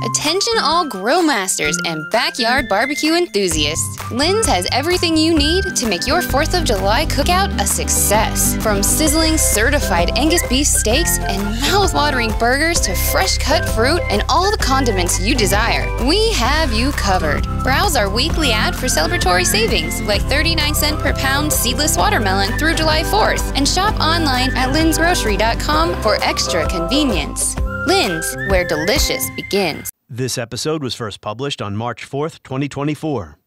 Attention all grill masters and backyard barbecue enthusiasts. Lynn's has everything you need to make your 4th of July cookout a success. From sizzling certified Angus beef steaks and mouth-watering burgers to fresh-cut fruit and all the condiments you desire, we have you covered. Browse our weekly ad for celebratory savings like 39 cents per pound seedless watermelon through July 4th and shop online at lynsgrocery.com for extra convenience. Lynn's, where delicious begins. This episode was first published on March 4th, 2024.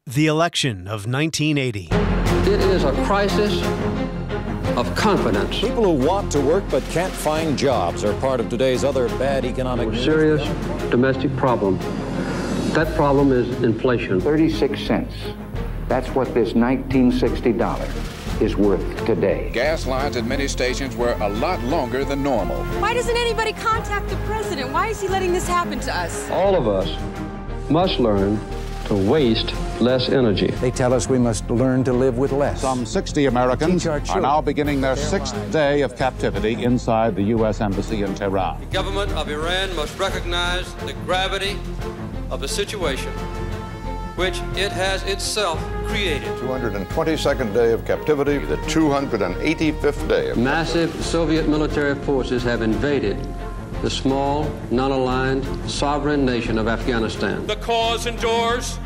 The election of 1980. It is a crisis of confidence. People who want to work but can't find jobs are part of today's other bad economic news. Serious domestic problem. That problem is inflation. 36 cents. That's what this $1960 is worth today. Gas lines at many stations were a lot longer than normal. Why doesn't anybody contact the president? Why is he letting this happen to us? All of us must learn to waste less energy. They tell us we must learn to live with less. Some 60 Americans are now beginning their 6th day of captivity inside the U.S. Embassy in Tehran. The government of Iran must recognize the gravity of the situation which it has itself created. 222nd day of captivity, the 285th day of Massive Soviet military forces have invaded the small, non-aligned, sovereign nation of Afghanistan. The cause endures,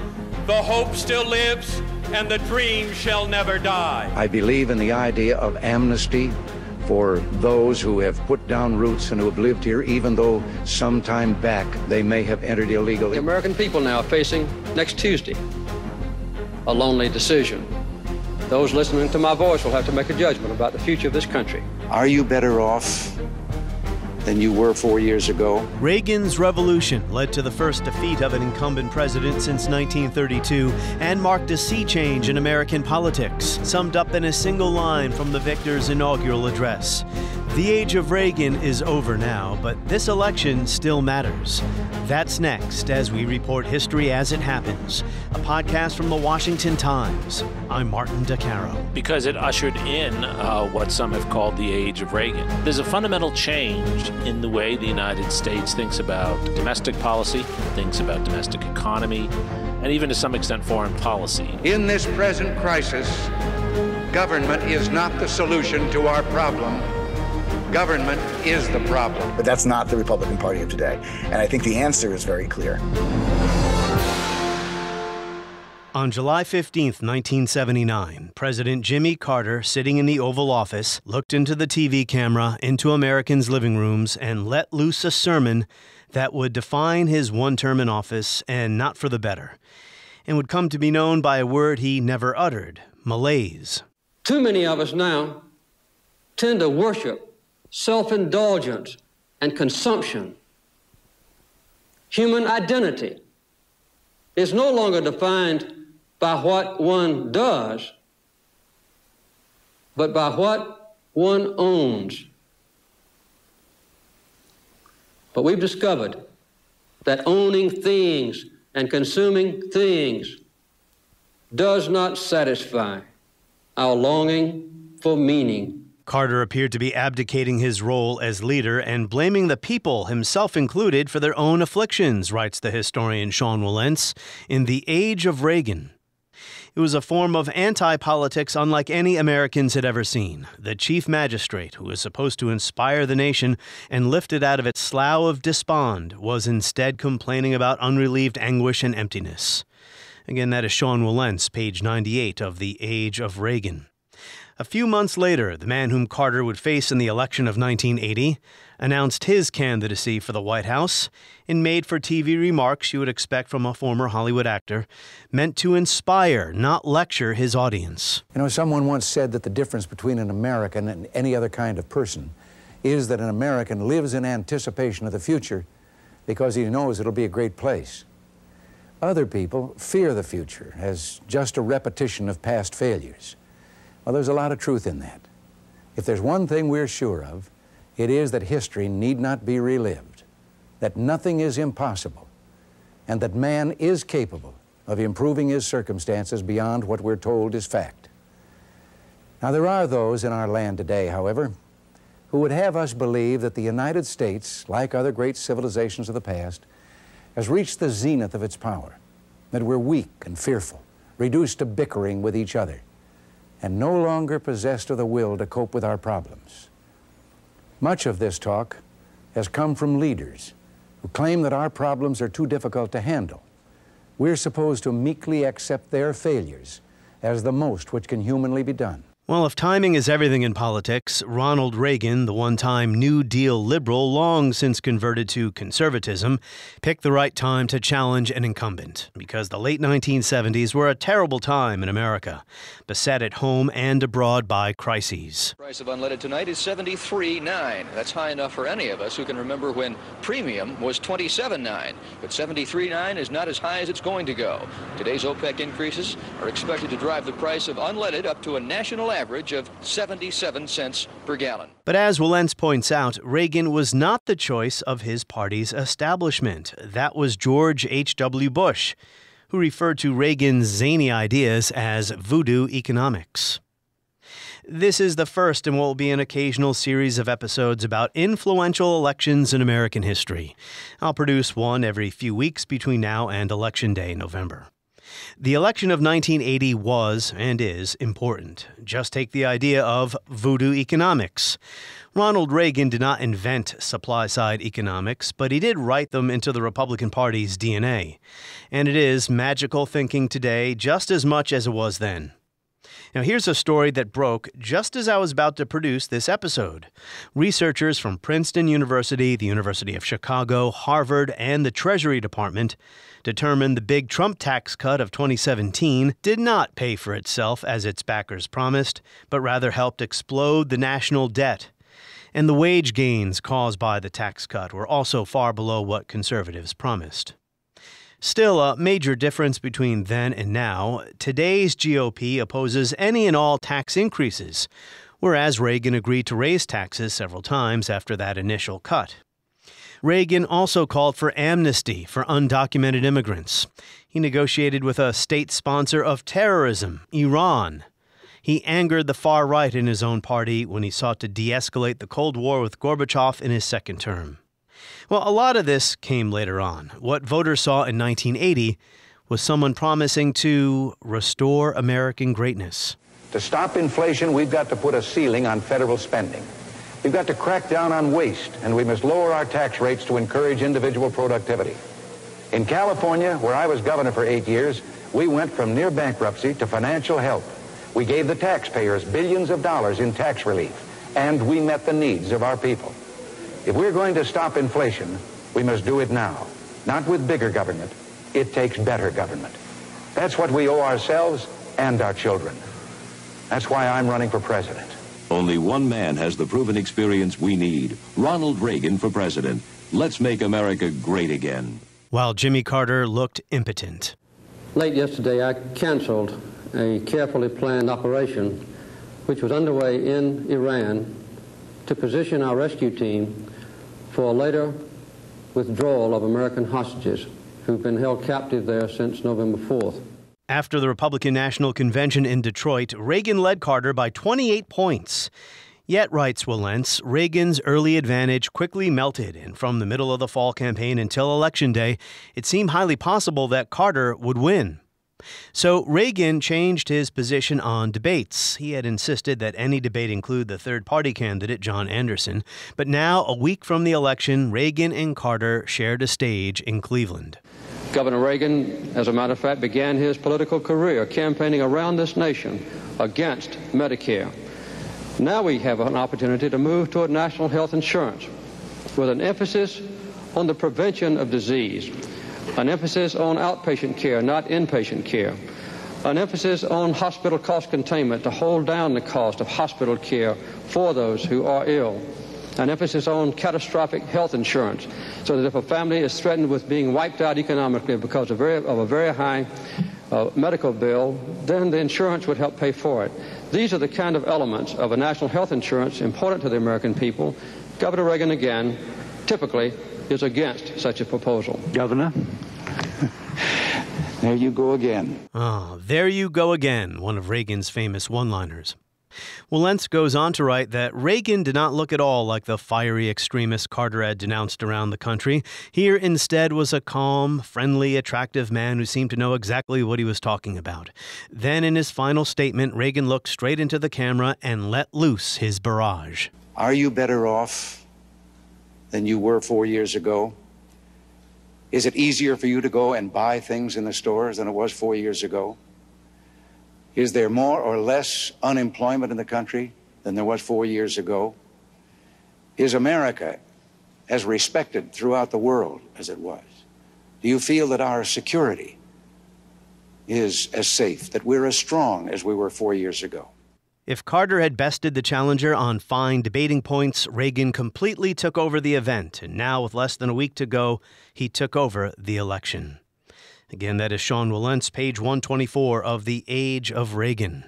the hope still lives, and the dream shall never die. I believe in the idea of amnesty for those who have put down roots and who have lived here, even though some time back they may have entered illegally. The American people now are facing, next Tuesday, a lonely decision. Those listening to my voice will have to make a judgment about the future of this country. Are you better off than you were 4 years ago? Reagan's revolution led to the first defeat of an incumbent president since 1932 and marked a sea change in American politics, summed up in a single line from the victor's inaugural address. The age of Reagan is over now, but this election still matters. That's next as we report history as it happens, a podcast from the Washington Times. I'm Martin DeCaro. Because it ushered in what some have called the age of Reagan. There's a fundamental change in the way the United States thinks about domestic policy, thinks about domestic economy, and even to some extent foreign policy. In this present crisis, government is not the solution to our problem. Government is the problem. But that's not the Republican Party of today. And I think the answer is very clear. On July 15th, 1979, President Jimmy Carter, sitting in the Oval Office, looked into the TV camera, into Americans' living rooms, and let loose a sermon that would define his one term in office, and not for the better, and would come to be known by a word he never uttered: malaise. Too many of us now tend to worship self-indulgence and consumption. Human identity is no longer defined by what one does, but by what one owns. But we've discovered that owning things and consuming things does not satisfy our longing for meaning. Carter appeared to be abdicating his role as leader and blaming the people, himself included, for their own afflictions, writes the historian Sean Wilentz, in The Age of Reagan. It was a form of anti-politics unlike any Americans had ever seen. The chief magistrate, who was supposed to inspire the nation and lift it out of its slough of despond, was instead complaining about unrelieved anguish and emptiness. Again, that is Sean Wilentz, page 98 of The Age of Reagan. A few months later, the man whom Carter would face in the election of 1980 announced his candidacy for the White House in made-for-TV remarks you would expect from a former Hollywood actor, meant to inspire, not lecture his audience. You know, someone once said that the difference between an American and any other kind of person is that an American lives in anticipation of the future because he knows it'll be a great place. Other people fear the future as just a repetition of past failures. Well, there's a lot of truth in that. If there's one thing we're sure of, it is that history need not be relived, that nothing is impossible, and that man is capable of improving his circumstances beyond what we're told is fact. Now, there are those in our land today, however, who would have us believe that the United States, like other great civilizations of the past, has reached the zenith of its power, that we're weak and fearful, reduced to bickering with each other, and no longer possessed of the will to cope with our problems. Much of this talk has come from leaders who claim that our problems are too difficult to handle. We're supposed to meekly accept their failures as the most which can humanly be done. Well, if timing is everything in politics, Ronald Reagan, the one-time New Deal liberal long since converted to conservatism, picked the right time to challenge an incumbent, because the late 1970s were a terrible time in America, beset at home and abroad by crises. The price of unleaded tonight is $73.9. That's high enough for any of us who can remember when premium was $27.9. But $73.9 is not as high as it's going to go. Today's OPEC increases are expected to drive the price of unleaded up to a national average of 77 cents per gallon. But as Walentz points out, Reagan was not the choice of his party's establishment. That was George H.W. Bush, who referred to Reagan's zany ideas as voodoo economics. This is the first in what will be an occasional series of episodes about influential elections in American history. I'll produce one every few weeks between now and Election Day, November. The election of 1980 was, and is, important. Just take the idea of voodoo economics. Ronald Reagan did not invent supply-side economics, but he did write them into the Republican Party's DNA. And it is magical thinking today just as much as it was then. Now, here's a story that broke just as I was about to produce this episode. Researchers from Princeton University, the University of Chicago, Harvard, and the Treasury Department determined the big Trump tax cut of 2017 did not pay for itself as its backers promised, but rather helped explode the national debt. And the wage gains caused by the tax cut were also far below what conservatives promised. Still, a major difference between then and now, today's GOP opposes any and all tax increases, whereas Reagan agreed to raise taxes several times after that initial cut. Reagan also called for amnesty for undocumented immigrants. He negotiated with a state sponsor of terrorism, Iran. He angered the far right in his own party when he sought to de-escalate the Cold War with Gorbachev in his second term. Well, a lot of this came later on. What voters saw in 1980 was someone promising to restore American greatness. To stop inflation, we've got to put a ceiling on federal spending. We've got to crack down on waste, and we must lower our tax rates to encourage individual productivity. In California, where I was governor for 8 years, we went from near bankruptcy to financial help. We gave the taxpayers billions of dollars in tax relief, and we met the needs of our people. If we're going to stop inflation, we must do it now, not with bigger government. It takes better government. That's what we owe ourselves and our children. That's why I'm running for president. Only one man has the proven experience we need. Ronald Reagan for president. Let's make America great again. While Jimmy Carter looked impotent. Late yesterday, I canceled a carefully planned operation which was underway in Iran to position our rescue team for a later withdrawal of American hostages who've been held captive there since November 4th. After the Republican National Convention in Detroit, Reagan led Carter by 28 points. Yet, writes Walentz, Reagan's early advantage quickly melted, and from the middle of the fall campaign until Election Day, it seemed highly possible that Carter would win. So Reagan changed his position on debates. He had insisted that any debate include the third-party candidate, John Anderson. But now, a week from the election, Reagan and Carter shared a stage in Cleveland. Governor Reagan, as a matter of fact, began his political career campaigning around this nation against Medicare. Now we have an opportunity to move toward national health insurance with an emphasis on the prevention of disease, an emphasis on outpatient care, not inpatient care, an emphasis on hospital cost containment to hold down the cost of hospital care for those who are ill, an emphasis on catastrophic health insurance so that if a family is threatened with being wiped out economically because of a very high medical bill, then the insurance would help pay for it. These are the kind of elements of a national health insurance important to the American people. Governor Reagan, again, typically is against such a proposal. Governor, there you go again. There you go again, one of Reagan's famous one-liners. Lentz goes on to write that Reagan did not look at all like the fiery extremist Carter had denounced around the country. Here instead was a calm, friendly, attractive man who seemed to know exactly what he was talking about. Then in his final statement, Reagan looked straight into the camera and let loose his barrage. Are you better off than you were 4 years ago? Is it easier for you to go and buy things in the stores than it was 4 years ago? Is there more or less unemployment in the country than there was 4 years ago? Is America as respected throughout the world as it was? Do you feel that our security is as safe, that we're as strong as we were 4 years ago? If Carter had bested the challenger on fine debating points, Reagan completely took over the event, and now with less than a week to go, he took over the election. Again, that is Sean Wilentz, page 124 of The Age of Reagan.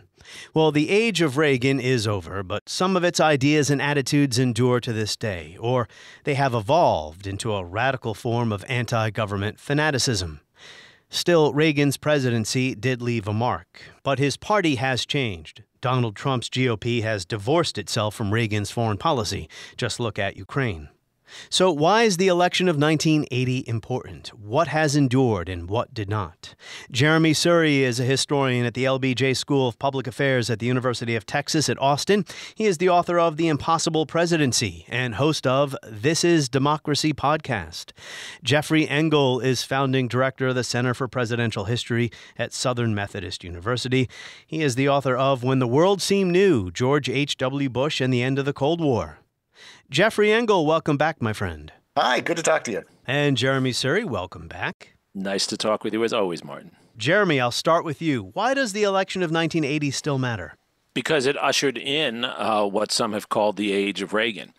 Well, the age of Reagan is over, but some of its ideas and attitudes endure to this day, or they have evolved into a radical form of anti-government fanaticism. Still, Reagan's presidency did leave a mark, but his party has changed. Donald Trump's GOP has divorced itself from Reagan's foreign policy. Just look at Ukraine. So why is the election of 1980 important? What has endured and what did not? Jeremi Suri is a historian at the LBJ School of Public Affairs at the University of Texas at Austin. He is the author of The Impossible Presidency and host of This Is Democracy podcast. Jeffrey Engel is founding director of the Center for Presidential History at Southern Methodist University. He is the author of When the World Seemed New, George H.W. Bush and the End of the Cold War. Jeffrey Engel, welcome back, my friend. Hi, good to talk to you. And Jeremi Suri, welcome back. Nice to talk with you as always, Martin. Jeremy, I'll start with you. Why does the election of 1980 still matter? Because it ushered in what some have called the age of Reagan.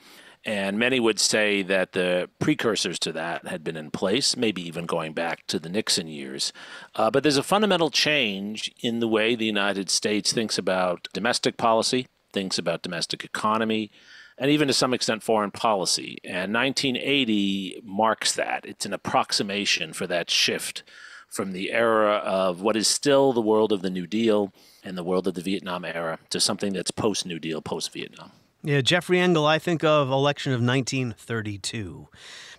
And many would say that the precursors to that had been in place, maybe even going back to the Nixon years. But there's a fundamental change in the way the United States thinks about domestic policy, thinks about domestic economy, and even to some extent foreign policy. And 1980 marks that. It's an approximation for that shift from the era of what is still the world of the New Deal and the world of the Vietnam era to something that's post-New Deal, post-Vietnam. Yeah, Jeffrey Engel, I think of election of 1932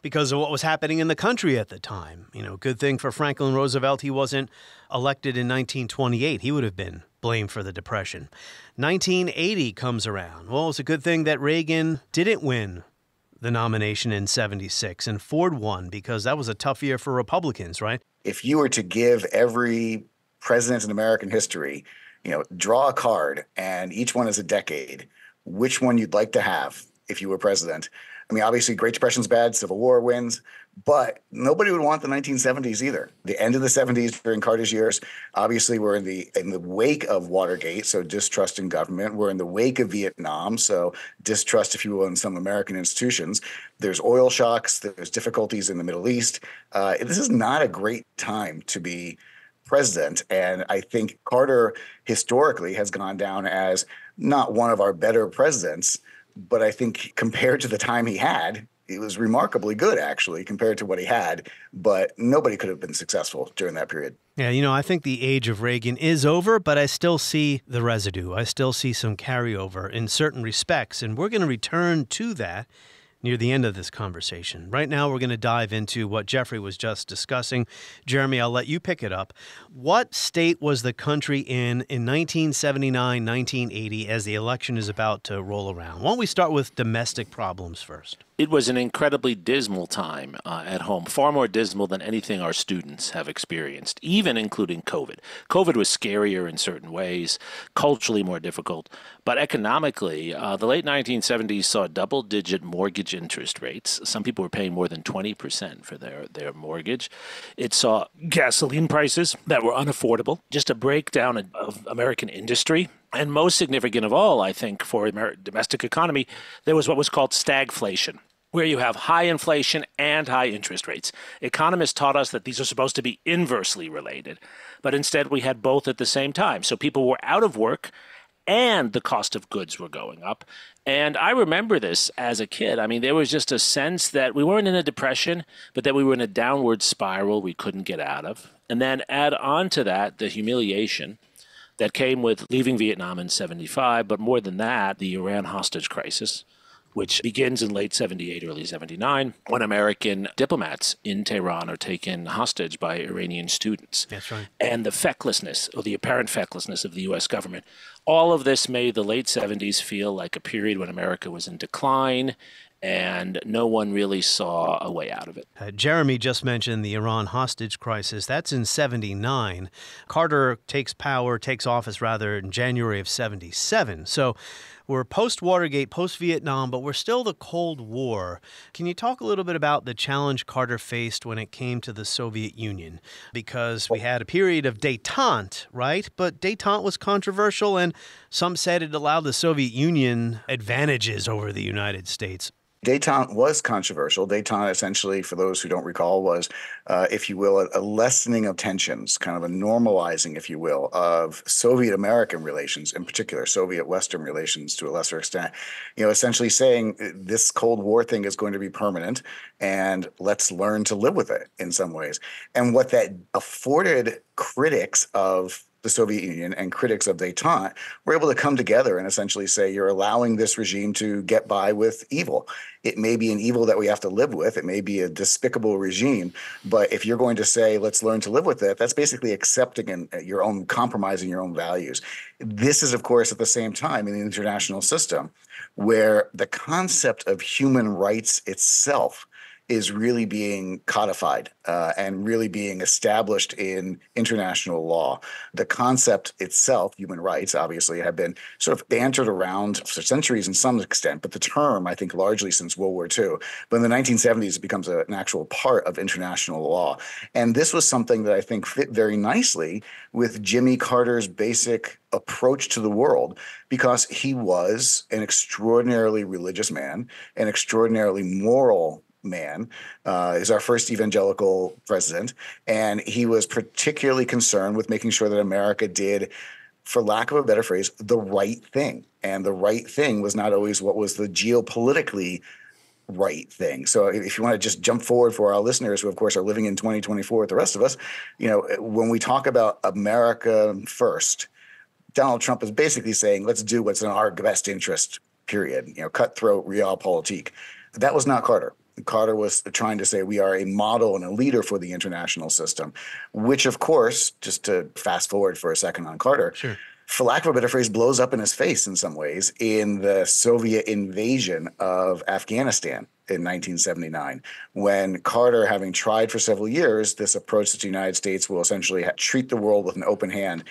because of what was happening in the country at the time. You know, good thing for Franklin Roosevelt, he wasn't elected in 1928. He would have been blamed for the Depression. 1980 comes around. Well, it's a good thing that Reagan didn't win the nomination in 76 and Ford won because that was a tough year for Republicans, right? If you were to give every president in American history, draw a card and each one is a decade, which one you'd like to have if you were president. I mean, obviously, Great Depression's bad, Civil War wins, but nobody would want the 1970s either. The end of the 70s during Carter's years, obviously, we're in the wake of Watergate, so distrust in government. We're in the wake of Vietnam, so distrust, if you will, in some American institutions. There's oil shocks. There's difficulties in the Middle East. This is not a great time to be president, and I think Carter historically has gone down as not one of our better presidents, but I think compared to the time he had, it was remarkably good, actually, compared to what he had. But nobody could have been successful during that period. Yeah, I think the age of Reagan is over, but I still see the residue. I still see some carryover in certain respects, and we're going to return to that near the end of this conversation. Right now, we're going to dive into what Jeffrey was just discussing. Jeremy, I'll let you pick it up. What state was the country in 1979, 1980 as the election is about to roll around? Why don't we start with domestic problems first? It was an incredibly dismal time at home, far more dismal than anything our students have experienced, even including COVID. COVID was scarier in certain ways, culturally more difficult, but economically, the late 1970s saw double-digit mortgage interest rates. Some people were paying more than 20% for their mortgage. It saw gasoline prices that were unaffordable, just a breakdown of American industry. And most significant of all, I think, for domestic economy, there was what was called stagflation, where you have high inflation and high interest rates. Economists taught us that these are supposed to be inversely related, but instead we had both at the same time. So people were out of work and the cost of goods were going up. And I remember this as a kid. I mean, there was just a sense that we weren't in a depression, but that we were in a downward spiral we couldn't get out of. And then add on to that the humiliation that came with leaving Vietnam in 75, but more than that, the Iran hostage crisis, which begins in late 78, early 79, when American diplomats in Tehran are taken hostage by Iranian students. That's right. And the fecklessness, or the apparent fecklessness of the U.S. government. All of this made the late 70s feel like a period when America was in decline, and no one really saw a way out of it. Jeremi just mentioned the Iran hostage crisis. That's in 79. Carter takes office in January of 77. So we're post-Watergate, post-Vietnam, but we're still the Cold War. Can you talk a little bit about the challenge Carter faced when it came to the Soviet Union? Because we had a period of détente, right? But détente was controversial, and some said it allowed the Soviet Union advantages over the United States. Détente was controversial. Détente, essentially, for those who don't recall, was, if you will, a lessening of tensions, kind of a normalizing, if you will, of Soviet-American relations, in particular, Soviet-Western relations to a lesser extent. Essentially saying this Cold War thing is going to be permanent, and let's learn to live with it in some ways. And what that afforded critics of the Soviet Union and critics of détente were able to come together and essentially say, you're allowing this regime to get by with evil. It may be an evil that we have to live with. It may be a despicable regime. But if you're going to say, let's learn to live with it, that's basically accepting your own, compromising your own values. This is, of course, at the same time in the international system where the concept of human rights itself is really being codified and really being established in international law. The concept itself, human rights, obviously, have been sort of bantered around for centuries in some extent, but the term, I think, largely since World War II. But in the 1970s, it becomes an actual part of international law. And this was something that I think fit very nicely with Jimmy Carter's basic approach to the world, because he was an extraordinarily religious man, an extraordinarily moral man, is our first evangelical president, and he was particularly concerned with making sure that America did, for lack of a better phrase, the right thing. And the right thing was not always what was the geopolitically right thing. So if you want to just jump forward for our listeners who, of course, are living in 2024 with the rest of us, when we talk about America first, Donald Trump is basically saying, let's do what's in our best interest, period. Cutthroat realpolitik. That was not Carter. Carter was trying to say we are a model and a leader for the international system, which, of course, just to fast forward for a second on Carter, sure, for lack of a better phrase, blows up in his face in some ways in the Soviet invasion of Afghanistan in 1979, when Carter, having tried for several years this approach that the United States will essentially treat the world with an open hand,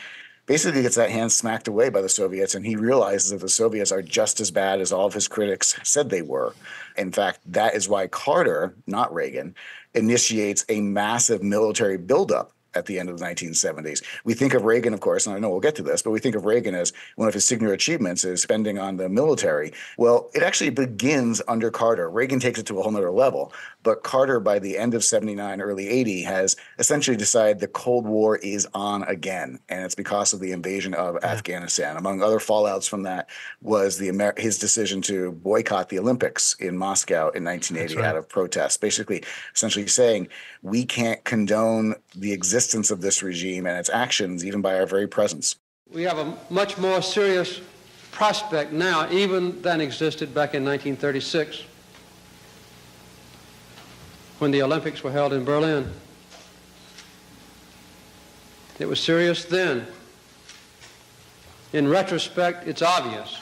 basically gets that hand smacked away by the Soviets, and he realizes that the Soviets are just as bad as all of his critics said they were. In fact, that is why Carter, not Reagan, initiates a massive military buildup at the end of the 1970s. We think of Reagan, of course, and I know we'll get to this, but we think of Reagan as one of his signature achievements is spending on the military. Well, it actually begins under Carter. Reagan takes it to a whole nother level, but Carter, by the end of 79, early 80, has essentially decided the Cold War is on again, and it's because of the invasion of Afghanistan. Among other fallouts from that was his decision to boycott the Olympics in Moscow in 1980 out of protest, basically essentially saying we can't condone the existence of this regime and its actions, even by our very presence. We have a much more serious prospect now even than existed back in 1936 when the Olympics were held in Berlin. It was serious then. In retrospect, it's obvious.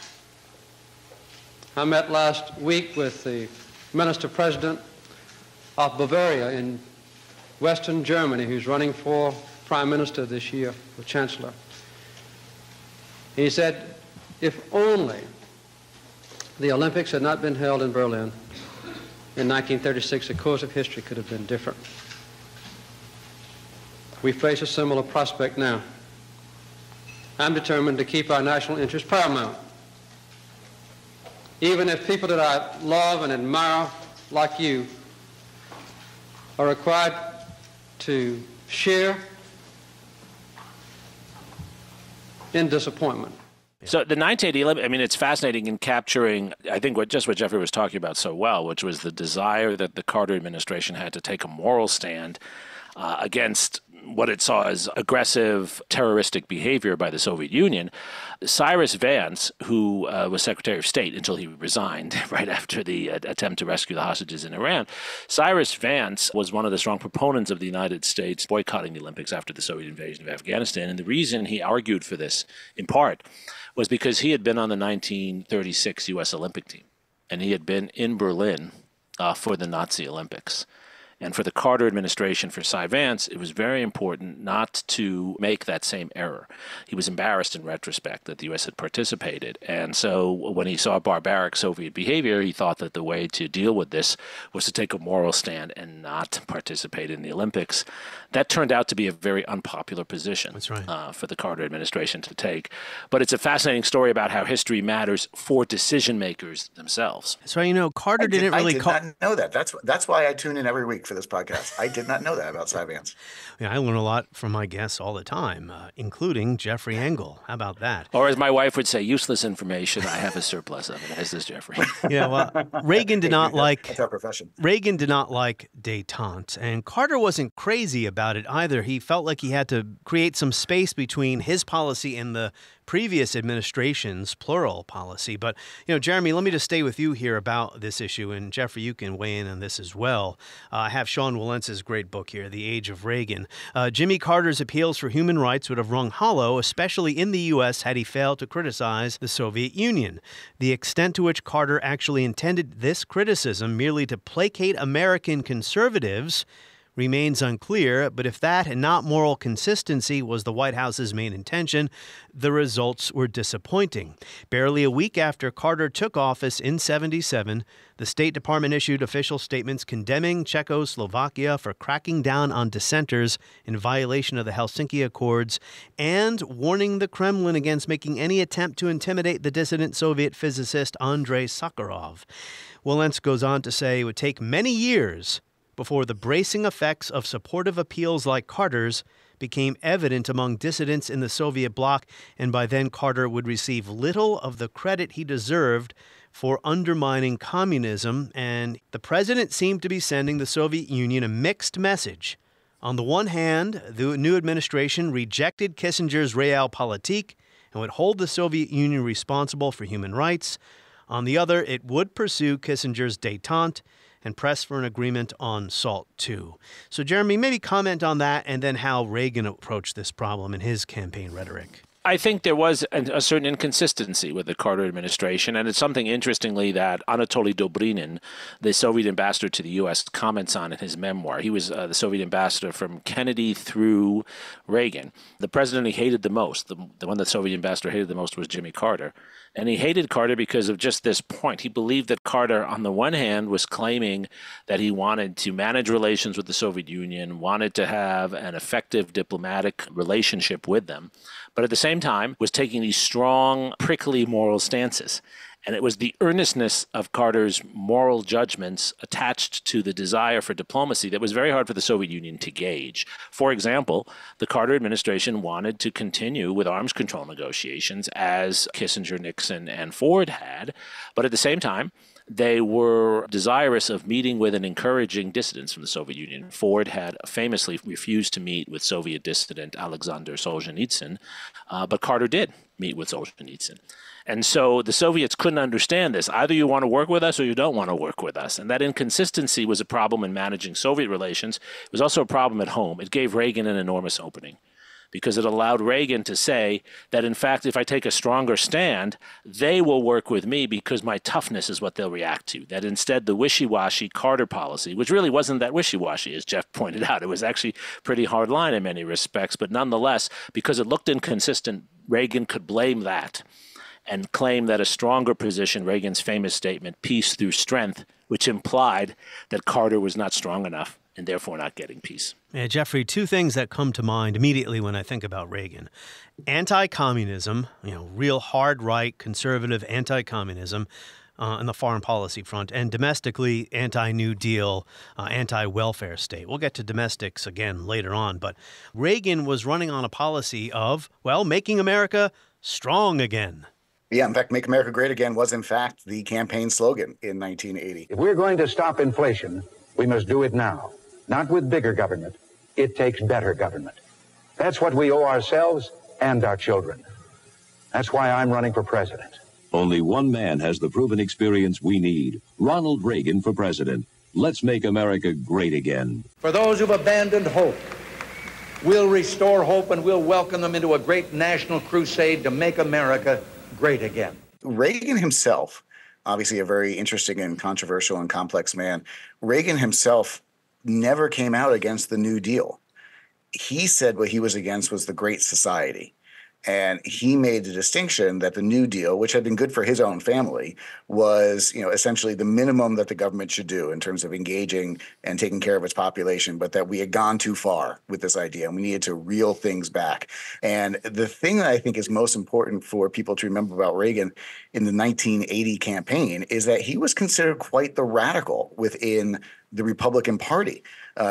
I met last week with the Minister-President of Bavaria in Western Germany, who's running for Prime Minister this year, the Chancellor. He said, if only the Olympics had not been held in Berlin in 1936, the course of history could have been different. We face a similar prospect now. I'm determined to keep our national interest paramount. Even if people that I love and admire, like you, are required to share in disappointment. So the 1980 Olympics, it's fascinating in capturing, I think, what Jeffrey was talking about so well, which was the desire that the Carter administration had to take a moral stand against what it saw as aggressive terroristic behavior by the Soviet Union. Cyrus Vance, who was Secretary of State until he resigned right after the attempt to rescue the hostages in Iran, Cyrus Vance was one of the strong proponents of the United States boycotting the Olympics after the Soviet invasion of Afghanistan. And the reason he argued for this, in part, was because he had been on the 1936 U.S. Olympic team, and he had been in Berlin for the Nazi Olympics. And for the Carter administration, for Cy Vance, it was very important not to make that same error. He was embarrassed in retrospect that the U.S. had participated. And so when he saw barbaric Soviet behavior, he thought that the way to deal with this was to take a moral stand and not participate in the Olympics. That turned out to be a very unpopular position. That's right. For the Carter administration to take. But it's a fascinating story about how history matters for decision makers themselves. So, Carter didn't really... I did not know that. That's why I tune in every week for this podcast. I did not know that about Cy Vance. Yeah, I learn a lot from my guests all the time, including Jeffrey Engel. How about that? Or as my wife would say, useless information. I have a surplus of it, as does Jeffrey. Yeah, well, Reagan did not like... That's our profession. Reagan did not like détente, and Carter wasn't crazy about it either. He felt like he had to create some space between his policy and the previous administration's plural policy. But, Jeremy, let me just stay with you here about this issue, and Jeffrey, you can weigh in on this as well. I have Sean Wilentz' great book here, The Age of Reagan. Jimmy Carter's appeals for human rights would have rung hollow, especially in the U.S., had he failed to criticize the Soviet Union. The extent to which Carter actually intended this criticism merely to placate American conservatives remains unclear, but if that and not moral consistency was the White House's main intention, the results were disappointing. Barely a week after Carter took office in '77, the State Department issued official statements condemning Czechoslovakia for cracking down on dissenters in violation of the Helsinki Accords and warning the Kremlin against making any attempt to intimidate the dissident Soviet physicist Andrei Sakharov. Wilentz goes on to say it would take many years before the bracing effects of supportive appeals like Carter's became evident among dissidents in the Soviet bloc, and by then Carter would receive little of the credit he deserved for undermining communism, and the president seemed to be sending the Soviet Union a mixed message. On the one hand, the new administration rejected Kissinger's realpolitik and would hold the Soviet Union responsible for human rights. On the other, it would pursue Kissinger's détente and press for an agreement on SALT II. So, Jeremy, maybe comment on that and then how Reagan approached this problem in his campaign rhetoric. I think there was a certain inconsistency with the Carter administration, and it's something, interestingly, that Anatoly Dobrinin, the Soviet ambassador to the U.S., comments on in his memoir. He was the Soviet ambassador from Kennedy through Reagan. The president he hated the most, the one the Soviet ambassador hated the most, was Jimmy Carter. And he hated Carter because of just this point. He believed that Carter, on the one hand, was claiming that he wanted to manage relations with the Soviet Union, wanted to have an effective diplomatic relationship with them, but at the same time was taking these strong, prickly moral stances. And it was the earnestness of Carter's moral judgments attached to the desire for diplomacy that was very hard for the Soviet Union to gauge. For example, the Carter administration wanted to continue with arms control negotiations as Kissinger, Nixon, and Ford had, but at the same time, they were desirous of meeting with and encouraging dissidents from the Soviet Union. Ford had famously refused to meet with Soviet dissident Alexander Solzhenitsyn, but Carter did meet with Solzhenitsyn. And so the Soviets couldn't understand this. Either you want to work with us or you don't want to work with us. And that inconsistency was a problem in managing Soviet relations. It was also a problem at home. It gave Reagan an enormous opening because it allowed Reagan to say that, in fact, if I take a stronger stand, they will work with me because my toughness is what they'll react to. That instead the wishy-washy Carter policy, which really wasn't that wishy-washy, as Jeff pointed out, it was actually pretty hard line in many respects, but nonetheless, because it looked inconsistent, Reagan could blame that and claim that a stronger position, Reagan's famous statement, peace through strength, which implied that Carter was not strong enough and therefore not getting peace. Yeah, Jeffrey, two things that come to mind immediately when I think about Reagan. Anti-communism, real hard right, conservative anti-communism on the foreign policy front, and domestically anti-New Deal, anti-welfare state. We'll get to domestics again later on, but Reagan was running on a policy of, making America strong again. Yeah, in fact, Make America Great Again was, in fact, the campaign slogan in 1980. If we're going to stop inflation, we must do it now. Not with bigger government, it takes better government. That's what we owe ourselves and our children. That's why I'm running for president. Only one man has the proven experience we need. Ronald Reagan for president. Let's make America great again. For those who've abandoned hope, we'll restore hope and we'll welcome them into a great national crusade to make America great again. Reagan himself, obviously a very interesting and controversial and complex man, Reagan himself never came out against the New Deal. He said what he was against was the Great Society. And he made the distinction that the New Deal, which had been good for his own family, was, essentially the minimum that the government should do in terms of engaging and taking care of its population, but that we had gone too far with this idea and we needed to reel things back. And the thing that I think is most important for people to remember about Reagan in the 1980 campaign is that he was considered quite the radical within the Republican Party.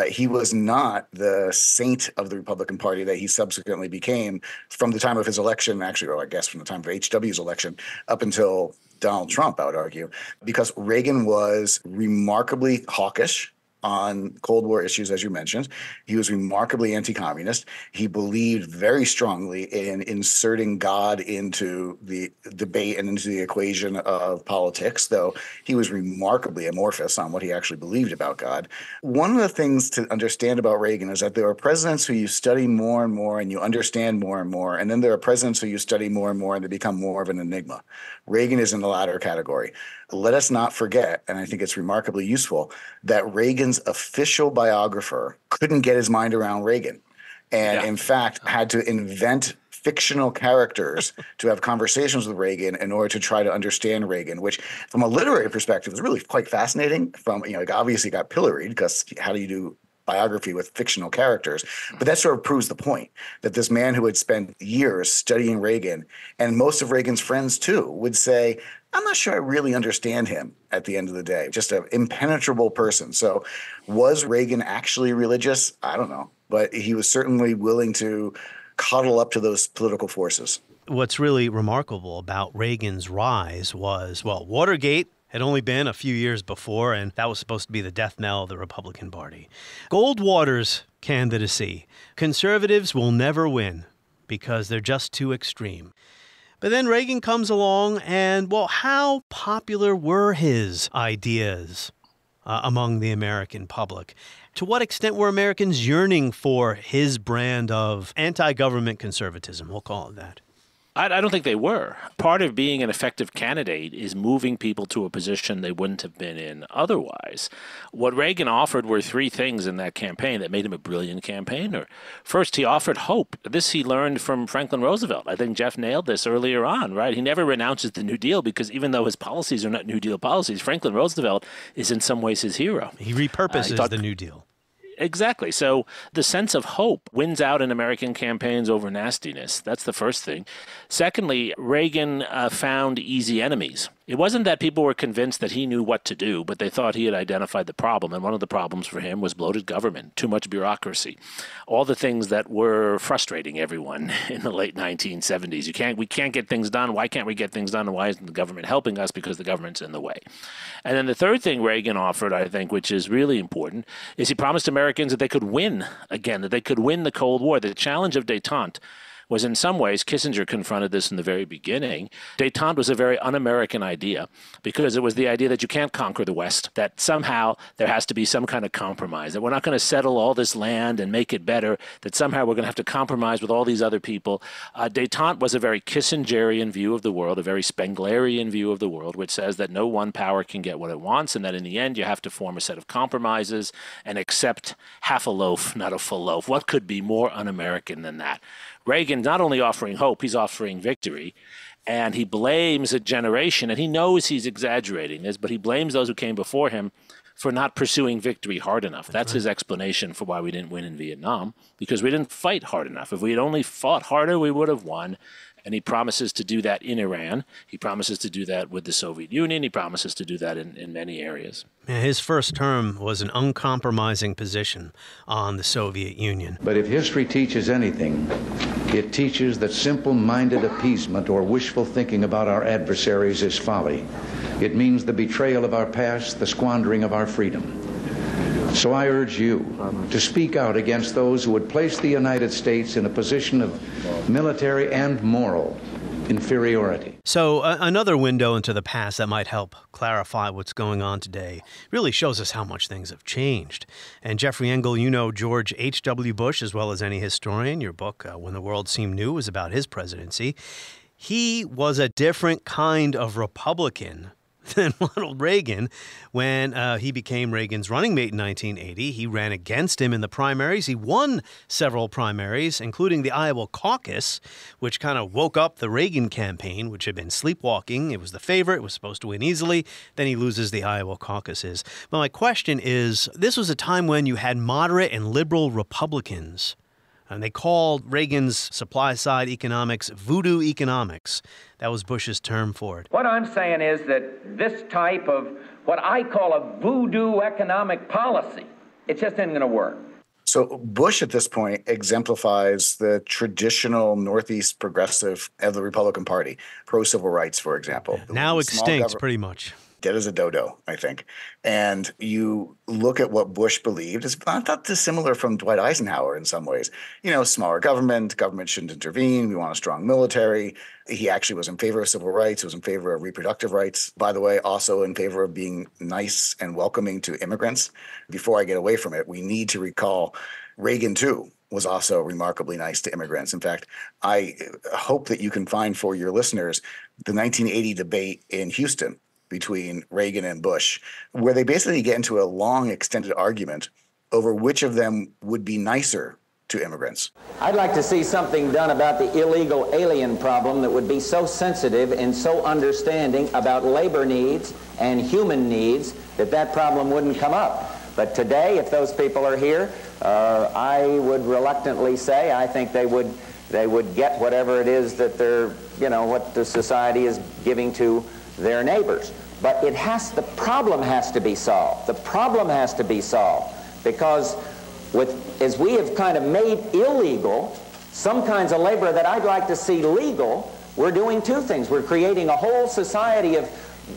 He was not the saint of the Republican Party that he subsequently became from the time of his election, actually, or I guess from the time of H.W.'s election up until Donald Trump, I would argue, because Reagan was remarkably hawkish on Cold War issues, as you mentioned. He was remarkably anti-communist. He believed very strongly in inserting God into the debate and into the equation of politics, though he was remarkably amorphous on what he actually believed about God. One of the things to understand about Reagan is that there are presidents who you study more and more and you understand more and more, and then there are presidents who you study more and more and they become more of an enigma. Reagan is in the latter category. Let us not forget, and I think it's remarkably useful, that Reagan's official biographer couldn't get his mind around Reagan, and in fact had to invent fictional characters to have conversations with Reagan in order to try to understand Reagan, which from a literary perspective is really quite fascinating. It obviously got pilloried because how do you do biography with fictional characters? But that sort of proves the point that this man who had spent years studying Reagan, and most of Reagan's friends too, would say, I'm not sure I really understand him at the end of the day. Just an impenetrable person. So was Reagan actually religious? I don't know. But he was certainly willing to cuddle up to those political forces. What's really remarkable about Reagan's rise was, Watergate had only been a few years before, and that was supposed to be the death knell of the Republican Party. Goldwater's candidacy. Conservatives will never win because they're just too extreme. But then Reagan comes along and, how popular were his ideas among the American public? To what extent were Americans yearning for his brand of anti-government conservatism? We'll call it that. I don't think they were. Part of being an effective candidate is moving people to a position they wouldn't have been in otherwise. What Reagan offered were three things in that campaign that made him a brilliant campaigner. First, he offered hope. This he learned from Franklin Roosevelt. I think Jeff nailed this earlier on, right? He never renounces the New Deal because even though his policies are not New Deal policies, Franklin Roosevelt is in some ways his hero. He repurposes the New Deal. Exactly. So the sense of hope wins out in American campaigns over nastiness. That's the first thing. Secondly, Reagan found easy enemies. It wasn't that people were convinced that he knew what to do, but they thought he had identified the problem. And one of the problems for him was bloated government, too much bureaucracy, all the things that were frustrating everyone in the late 1970s. We can't get things done. Why can't we get things done? And why isn't the government helping us? Because the government's in the way. And then the third thing Reagan offered, I think, which is really important, is he promised Americans that they could win again, that they could win the Cold War. The challenge of détente was in some ways, Kissinger confronted this in the very beginning, détente was a very un-American idea because it was the idea that you can't conquer the West, that somehow there has to be some kind of compromise, that we're not going to settle all this land and make it better, that somehow we're going to have to compromise with all these other people. Détente was a very Kissingerian view of the world, a very Spenglerian view of the world, which says that no one power can get what it wants and that in the end you have to form a set of compromises and accept half a loaf, not a full loaf. What could be more un-American than that? Reagan not only offering hope, he's offering victory, and he blames a generation, and he knows he's exaggerating this, but he blames those who came before him for not pursuing victory hard enough. That's his explanation for why we didn't win in Vietnam, because we didn't fight hard enough. If we had only fought harder, we would have won. And he promises to do that in Iran. He promises to do that with the Soviet Union. He promises to do that in many areas. Yeah, his first term was an uncompromising position on the Soviet Union. But if history teaches anything, it teaches that simple-minded appeasement or wishful thinking about our adversaries is folly. It means the betrayal of our past, the squandering of our freedom. So I urge you to speak out against those who would place the United States in a position of military and moral inferiority. So another window into the past that might help clarify what's going on today really shows us how much things have changed. And Jeffrey Engel, you know George H.W. Bush as well as any historian. Your book, When the World Seemed New, is about his presidency. He was a different kind of Republican than Ronald Reagan. When he became Reagan's running mate in 1980, he ran against him in the primaries. He won several primaries, including the Iowa caucus, which kind of woke up the Reagan campaign, which had been sleepwalking. It was the favorite. It was supposed to win easily. Then he loses the Iowa caucuses. But my question is, this was a time when you had moderate and liberal Republicans. And they called Reagan's supply-side economics voodoo economics. That was Bush's term for it. What I'm saying is that this type of what I call a voodoo economic policy, it just isn't going to work. So Bush at this point exemplifies the traditional Northeast progressive of the Republican Party, pro-civil rights, for example. Now extinct, pretty much. Dead as a dodo, I think. And you look at what Bush believed is not dissimilar from Dwight Eisenhower in some ways. You know, smaller government shouldn't intervene. We want a strong military. He actually was in favor of civil rights, was in favor of reproductive rights. By the way, also in favor of being nice and welcoming to immigrants. Before I get away from it, we need to recall Reagan, too, was also remarkably nice to immigrants. In fact, I hope that you can find for your listeners the 1980 debate in Houston between Reagan and Bush, where they basically get into a long, extended argument over which of them would be nicer to immigrants. I'd like to see something done about the illegal alien problem that would be so sensitive and so understanding about labor needs and human needs that that problem wouldn't come up. But today, if those people are here, I would reluctantly say I think they would get whatever it is that they're, what the society is giving to their neighbors. But the problem has to be solved. The problem has to be solved because as we have kind of made illegal some kinds of labor that I'd like to see legal, we're doing two things. We're creating a whole society of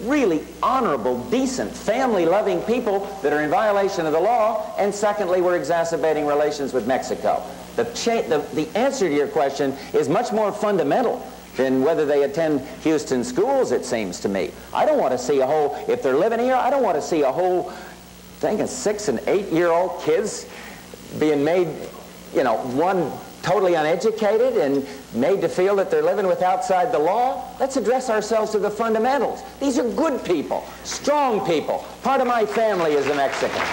really honorable, decent, family-loving people that are in violation of the law, and secondly, we're exacerbating relations with Mexico. The answer to your question is much more fundamental than whether they attend Houston schools, it seems to me. I don't want to see if they're living here, I don't want to see a whole thing of 6- and 8-year-old kids being made, one totally uneducated and made to feel that they're living with outside the law. Let's address ourselves to the fundamentals. These are good people, strong people. Part of my family is a Mexican. Can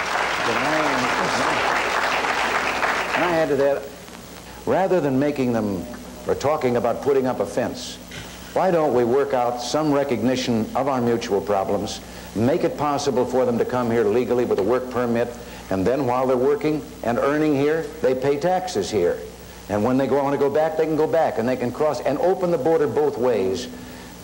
I add to that? Rather than making them or talking about putting up a fence, why don't we work out some recognition of our mutual problems, make it possible for them to come here legally with a work permit, and then while they're working and earning here, they pay taxes here. And when they want to go back, they can go back, and they can cross and open the border both ways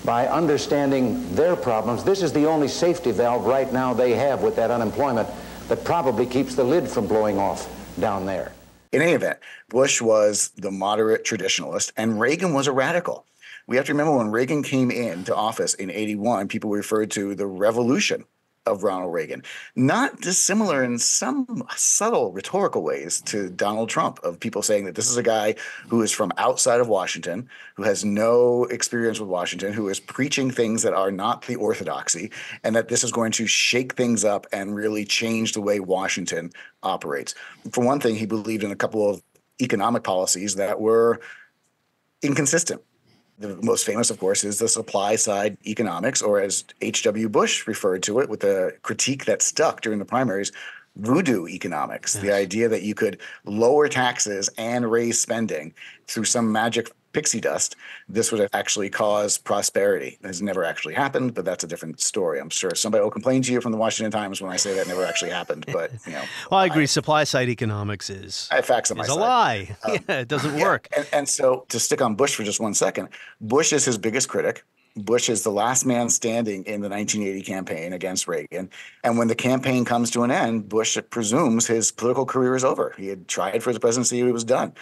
by understanding their problems. This is the only safety valve right now they have with that unemployment that probably keeps the lid from blowing off down there. In any event, Bush was the moderate traditionalist, and Reagan was a radical. We have to remember when Reagan came into office in 81, people referred to the revolution of Ronald Reagan, not dissimilar in some subtle rhetorical ways to Donald Trump, of people saying that this is a guy who is from outside of Washington, who has no experience with Washington, who is preaching things that are not the orthodoxy, and that this is going to shake things up and really change the way Washington operates. For one thing, he believed in a couple of economic policies that were inconsistent. The most famous, of course, is the supply-side economics, or as H.W. Bush referred to it with a critique that stuck during the primaries, voodoo economics. Yes. The idea that you could lower taxes and raise spending through some magic pixie dust. This would actually cause prosperity. It has never actually happened, but that's a different story. I'm sure somebody will complain to you from the Washington Times when I say that never actually happened. But well, I agree. Supply-side economics is a lie. It doesn't work. And so to stick on Bush for just 1 second, Bush is his biggest critic. Bush is the last man standing in the 1980 campaign against Reagan. And when the campaign comes to an end, Bush presumes his political career is over. He had tried for the presidency. He was done.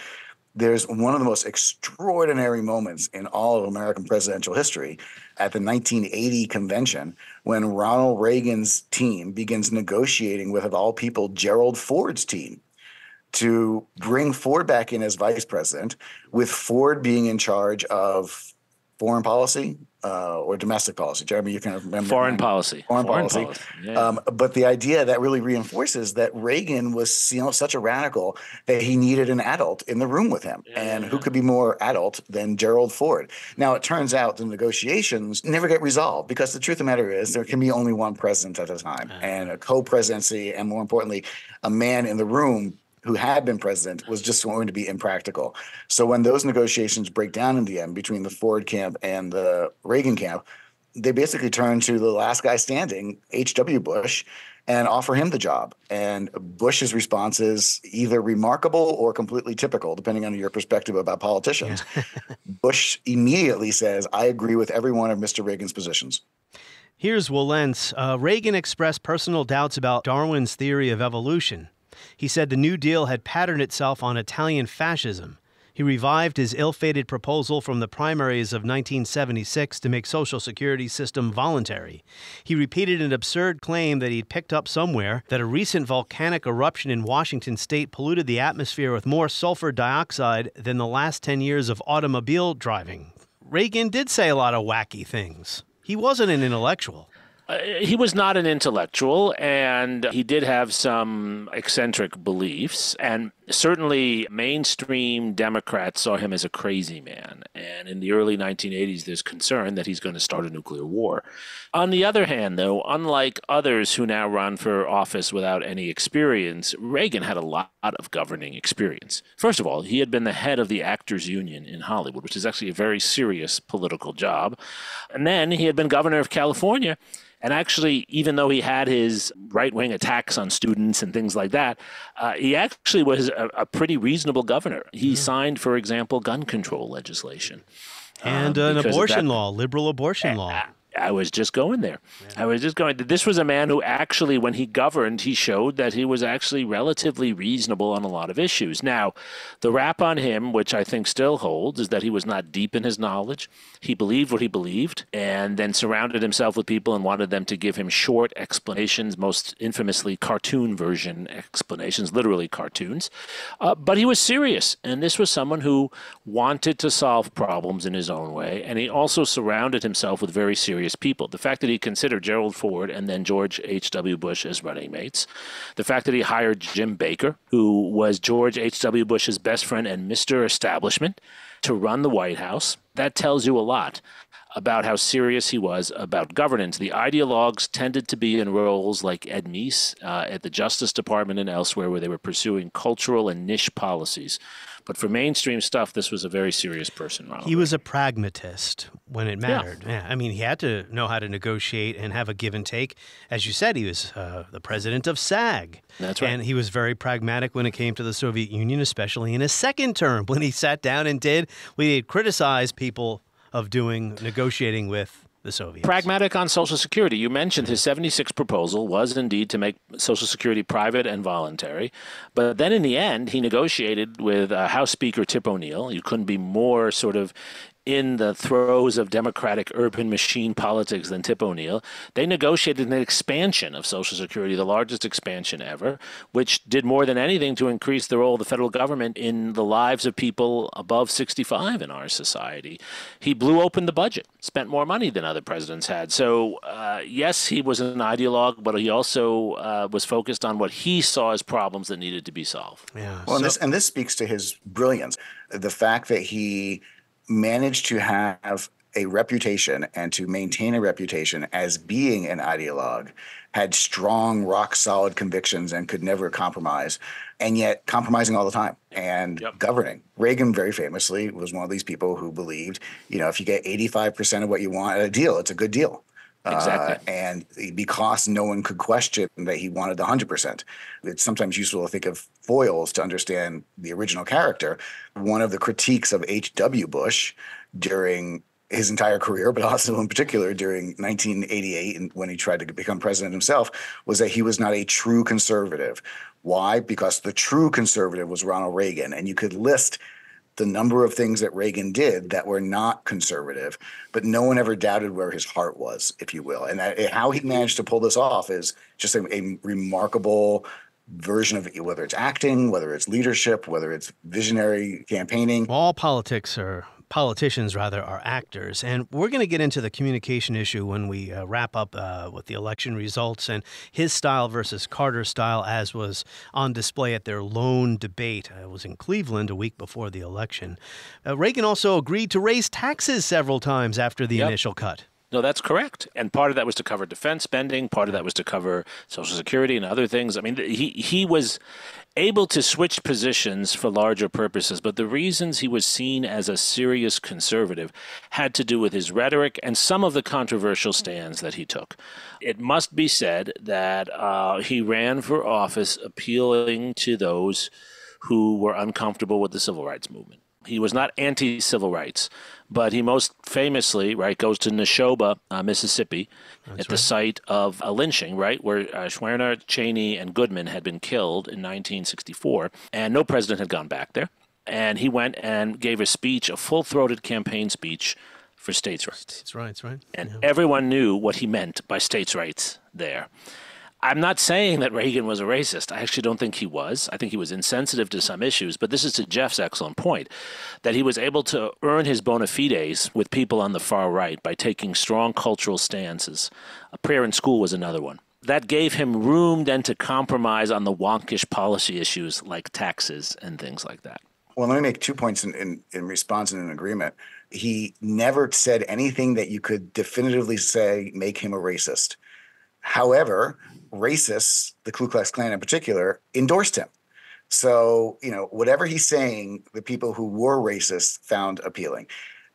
there's one of the most extraordinary moments in all of American presidential history at the 1980 convention when Ronald Reagan's team begins negotiating with, of all people, Gerald Ford's team to bring Ford back in as vice president, with Ford being in charge of foreign policy or domestic policy. Jeremy, you can remember. Foreign policy. Foreign policy. Yeah. But the idea that really reinforces that Reagan was such a radical that he needed an adult in the room with him. And who could be more adult than Gerald Ford? Now, it turns out the negotiations never get resolved because the truth of the matter is there can be only one president at a time. And a co-presidency, and more importantly, a man in the room who had been president, was just going to be impractical. So when those negotiations break down in the end between the Ford camp and the Reagan camp, they basically turn to the last guy standing, H.W. Bush, and offer him the job. And Bush's response is either remarkable or completely typical, depending on your perspective about politicians. Bush immediately says, I agree with every one of Mr. Reagan's positions. Here's Wilentz. Reagan expressed personal doubts about Darwin's theory of evolution. He said the New Deal had patterned itself on Italian fascism. He revived his ill-fated proposal from the primaries of 1976 to make Social Security system voluntary. He repeated an absurd claim that he'd picked up somewhere that a recent volcanic eruption in Washington state polluted the atmosphere with more sulfur dioxide than the last 10 years of automobile driving. Reagan did say a lot of wacky things. He wasn't an intellectual. He was not an intellectual, and he did have some eccentric beliefs, and certainly mainstream Democrats saw him as a crazy man. And in the early 1980s, there's concern that he's going to start a nuclear war. On the other hand, though, unlike others who now run for office without any experience, Reagan had a lot of governing experience. First of all, he had been the head of the Actors Union in Hollywood, which is actually a very serious political job. And then he had been governor of California. And actually, even though he had his right-wing attacks on students and things like that, he actually was a pretty reasonable governor. He signed, for example, gun control legislation. And an abortion law, liberal abortion law. I was just going there. This was a man who actually, when he governed, he showed that he was actually relatively reasonable on a lot of issues. Now, the rap on him, which I think still holds, is that he was not deep in his knowledge. He believed what he believed and then surrounded himself with people and wanted them to give him short explanations, most infamously cartoon version explanations, literally cartoons. But he was serious, and this was someone who wanted to solve problems in his own way, and he also surrounded himself with very serious people. The fact that he considered Gerald Ford and then George H.W. Bush as running mates, the fact that he hired Jim Baker, who was George H.W. Bush's best friend and Mr. Establishment, to run the White House, that tells you a lot about how serious he was about governance. The ideologues tended to be in roles like Ed Meese at the Justice Department and elsewhere, where they were pursuing cultural and niche policies. But for mainstream stuff, this was a very serious person, Ronald. He was a pragmatist when it mattered. Yeah. I mean, he had to know how to negotiate and have a give and take. As you said, he was the president of SAG. That's right. And he was very pragmatic when it came to the Soviet Union, especially in his second term, when he sat down and did what he had criticized people of doing, negotiating with the Soviets. Pragmatic on Social Security. You mentioned his 76 proposal was indeed to make Social Security private and voluntary. But then in the end, he negotiated with House Speaker Tip O'Neill. You couldn't be more sort of in the throes of Democratic urban machine politics than Tip O'Neill. They negotiated an expansion of Social Security, the largest expansion ever, which did more than anything to increase the role of the federal government in the lives of people above 65 in our society. He blew open the budget, spent more money than other presidents had. So, yes, he was an ideologue, but he also was focused on what he saw as problems that needed to be solved. Yeah. Well, and this speaks to his brilliance. The fact that he managed to have a reputation and to maintain a reputation as being an ideologue, had strong, rock-solid convictions and could never compromise, and yet compromising all the time and governing. Reagan very famously was one of these people who believed, if you get 85% of what you want at a deal, it's a good deal. Exactly. And because no one could question that he wanted 100%. It's sometimes useful to think of foils to understand the original character. One of the critiques of H.W. Bush during his entire career, but also in particular during 1988 and when he tried to become president himself, was that he was not a true conservative. Why? Because the true conservative was Ronald Reagan. And you could list the number of things that Reagan did that were not conservative, but no one ever doubted where his heart was, if you will. And how he managed to pull this off is just a remarkable version of it, whether it's acting, whether it's leadership, whether it's visionary campaigning. All politicians are actors. And we're going to get into the communication issue when we wrap up with the election results and his style versus Carter's style, as was on display at their lone debate. It was in Cleveland a week before the election. Reagan also agreed to raise taxes several times after the initial cut. No, that's correct. And part of that was to cover defense spending. Part of that was to cover Social Security and other things. I mean, he was able to switch positions for larger purposes, but the reasons he was seen as a serious conservative had to do with his rhetoric and some of the controversial stands that he took. It must be said that he ran for office appealing to those who were uncomfortable with the civil rights movement. He was not anti-civil rights, but he most famously, goes to Neshoba, Mississippi, the site of a lynching, where Schwerner, Cheney, and Goodman had been killed in 1964, and no president had gone back there. And he went and gave a speech, a full-throated campaign speech for states' rights. States' rights, right. And everyone knew what he meant by states' rights there. I'm not saying that Reagan was a racist. I actually don't think he was. I think he was insensitive to some issues. But this is to Jeff's excellent point, that he was able to earn his bona fides with people on the far right by taking strong cultural stances. A prayer in school was another one. That gave him room then to compromise on the wonkish policy issues like taxes and things like that. Well, let me make 2 points in response and in agreement. He never said anything that you could definitively say make him a racist. However, racists, the Ku Klux Klan in particular, endorsed him. So, whatever he's saying, the people who were racist found appealing.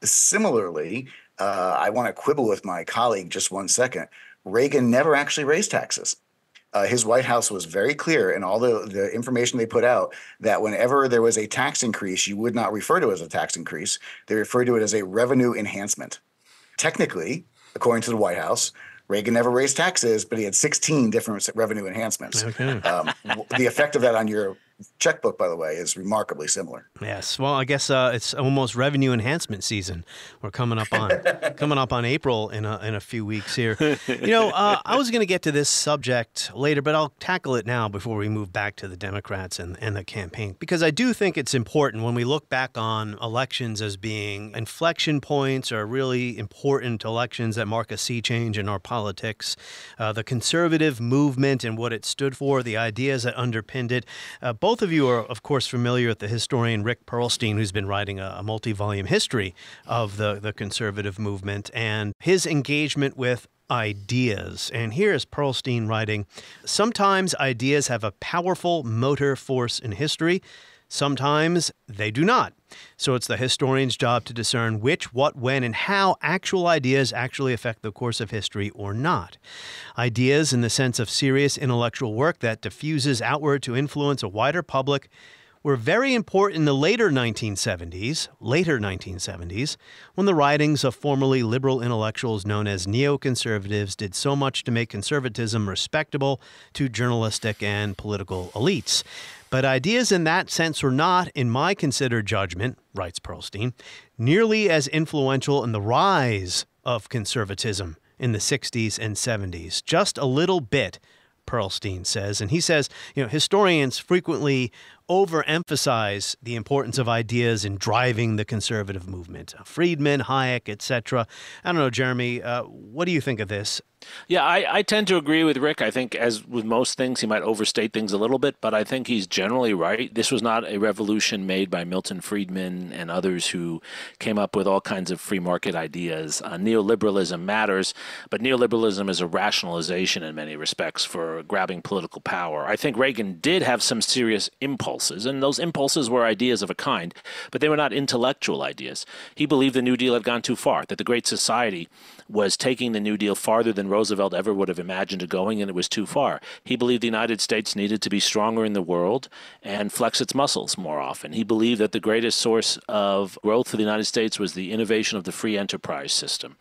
Similarly, I want to quibble with my colleague just 1 second. Reagan never actually raised taxes. His White House was very clear in all the information they put out that whenever there was a tax increase, you would not refer to it as a tax increase. They referred to it as a revenue enhancement. Technically, according to the White House, Reagan never raised taxes, but he had 16 different revenue enhancements. Okay. The effect of that on your checkbook, by the way, is remarkably similar. Yes. Well, I guess it's almost revenue enhancement season. We're coming up on April in a few weeks here. I was going to get to this subject later, but I'll tackle it now before we move back to the Democrats and the campaign, because I do think it's important when we look back on elections as being inflection points or really important elections that mark a sea change in our politics. The conservative movement and what it stood for, the ideas that underpinned it. Both of you are, of course, familiar with the historian Rick Perlstein, who's been writing a multi-volume history of the conservative movement and his engagement with ideas. And here is Perlstein writing, "Sometimes ideas have a powerful motor force in history. Sometimes they do not. So it's the historian's job to discern which, what, when, and how actual ideas actually affect the course of history or not. Ideas in the sense of serious intellectual work that diffuses outward to influence a wider public were very important in the later 1970s, when the writings of formerly liberal intellectuals known as neoconservatives did so much to make conservatism respectable to journalistic and political elites. But ideas in that sense were not, in my considered judgment," writes Perlstein, "nearly as influential in the rise of conservatism in the 60s and 70s. Just a little bit," Perlstein says. And he says, historians frequently overemphasize the importance of ideas in driving the conservative movement. Friedman, HAIH, etc. I don't know, Jeremy, what do you think of this? Yeah, I tend to agree with Rick. I think, as with most things, he might overstate things a little bit, but I think he's generally right. This was not a revolution made by Milton Friedman and others who came up with all kinds of free market ideas. Neoliberalism matters, but neoliberalism is a rationalization in many respects for grabbing political power. I think Reagan did have some serious impulses, and those impulses were ideas of a kind, but they were not intellectual ideas. He believed the New Deal had gone too far, that the Great Society was taking the New Deal farther than Roosevelt ever would have imagined it going, and it was too far. He believed the United States needed to be stronger in the world and flex its muscles more often. He believed that the greatest source of growth for the United States was the innovation of the free enterprise system.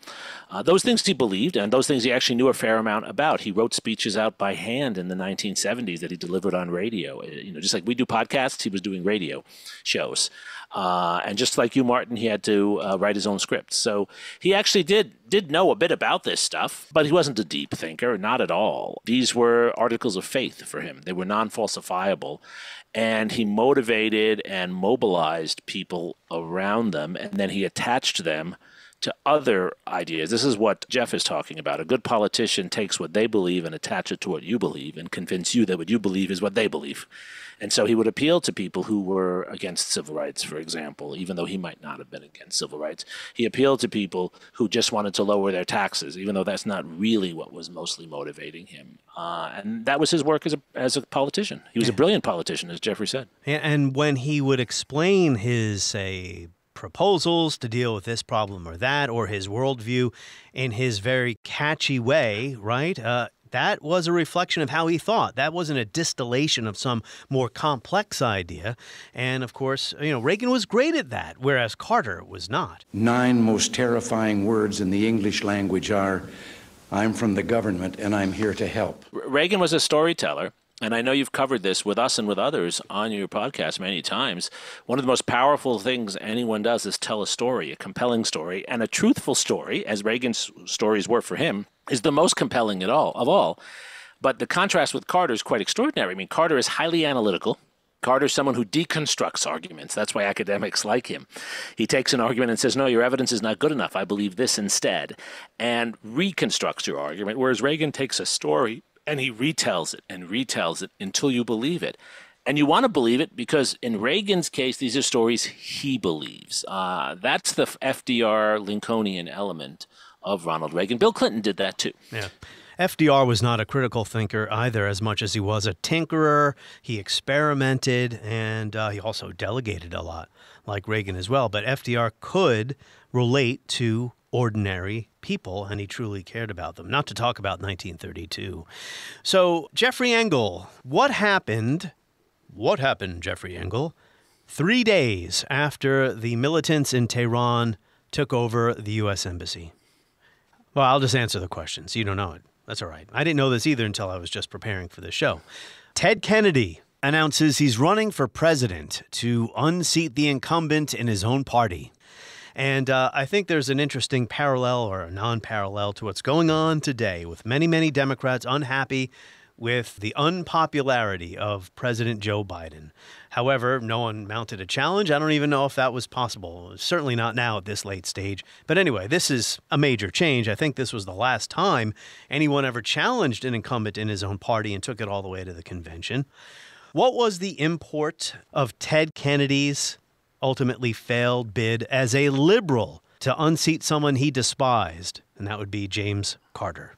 Those things he believed, and those things he actually knew a fair amount about. He wrote speeches out by hand in the 1970s that he delivered on radio. Just like we do podcasts podcasts. He was doing radio shows. And just like you, Martin, he had to write his own scripts. So he actually did know a bit about this stuff, but he wasn't a deep thinker, not at all. These were articles of faith for him. They were non-falsifiable. And he motivated and mobilized people around them, and then he attached them to other ideas. This is what Jeff is talking about. A good politician takes what they believe and attach it to what you believe and convince you that what you believe is what they believe. And so he would appeal to people who were against civil rights, for example, even though he might not have been against civil rights. He appealed to people who just wanted to lower their taxes, even though that's not really what was mostly motivating him. And that was his work as a politician. He was a brilliant politician, as Jeffrey said. And when he would explain his, say, proposals to deal with this problem or that, or his worldview in his very catchy way, right? That was a reflection of how he thought. That wasn't a distillation of some more complex idea. And of course, Reagan was great at that, whereas Carter was not. 9 most terrifying words in the English language are, "I'm from the government and I'm here to help." Reagan was a storyteller. And I know you've covered this with us and with others on your podcast many times. One of the most powerful things anyone does is tell a story, a compelling story, and a truthful story, as Reagan's stories were for him, is the most compelling of all. But the contrast with Carter is quite extraordinary. I mean, Carter is highly analytical. Carter is someone who deconstructs arguments. That's why academics like him. He takes an argument and says, no, your evidence is not good enough. I believe this instead, and reconstructs your argument, whereas Reagan takes a story and he retells it until you believe it. And you want to believe it because in Reagan's case, these are stories he believes. That's the FDR Lincolnian element of Ronald Reagan. Bill Clinton did that too. Yeah. FDR was not a critical thinker either, as much as he was a tinkerer. He experimented, and he also delegated a lot, like Reagan as well. But FDR could relate to ordinary people, and he truly cared about them, not to talk about 1932. So, Jeffrey Engel, what happened, Jeffrey Engel, 3 days after the militants in Tehran took over the U.S. Embassy? Well, I'll just answer the question, so you don't know it. That's all right. I didn't know this either until I was just preparing for the show. Ted Kennedy announces he's running for president to unseat the incumbent in his own party. And I think there's an interesting parallel or a non-parallel to what's going on today with many, many Democrats unhappy with the unpopularity of President Joe Biden. However, no one mounted a challenge. I don't even know if that was possible. Certainly not now at this late stage. But anyway, this is a major change. I think this was the last time anyone ever challenged an incumbent in his own party and took it all the way to the convention. What was the import of Ted Kennedy's ultimately failed bid as a liberal to unseat someone he despised? And that would be James Carter.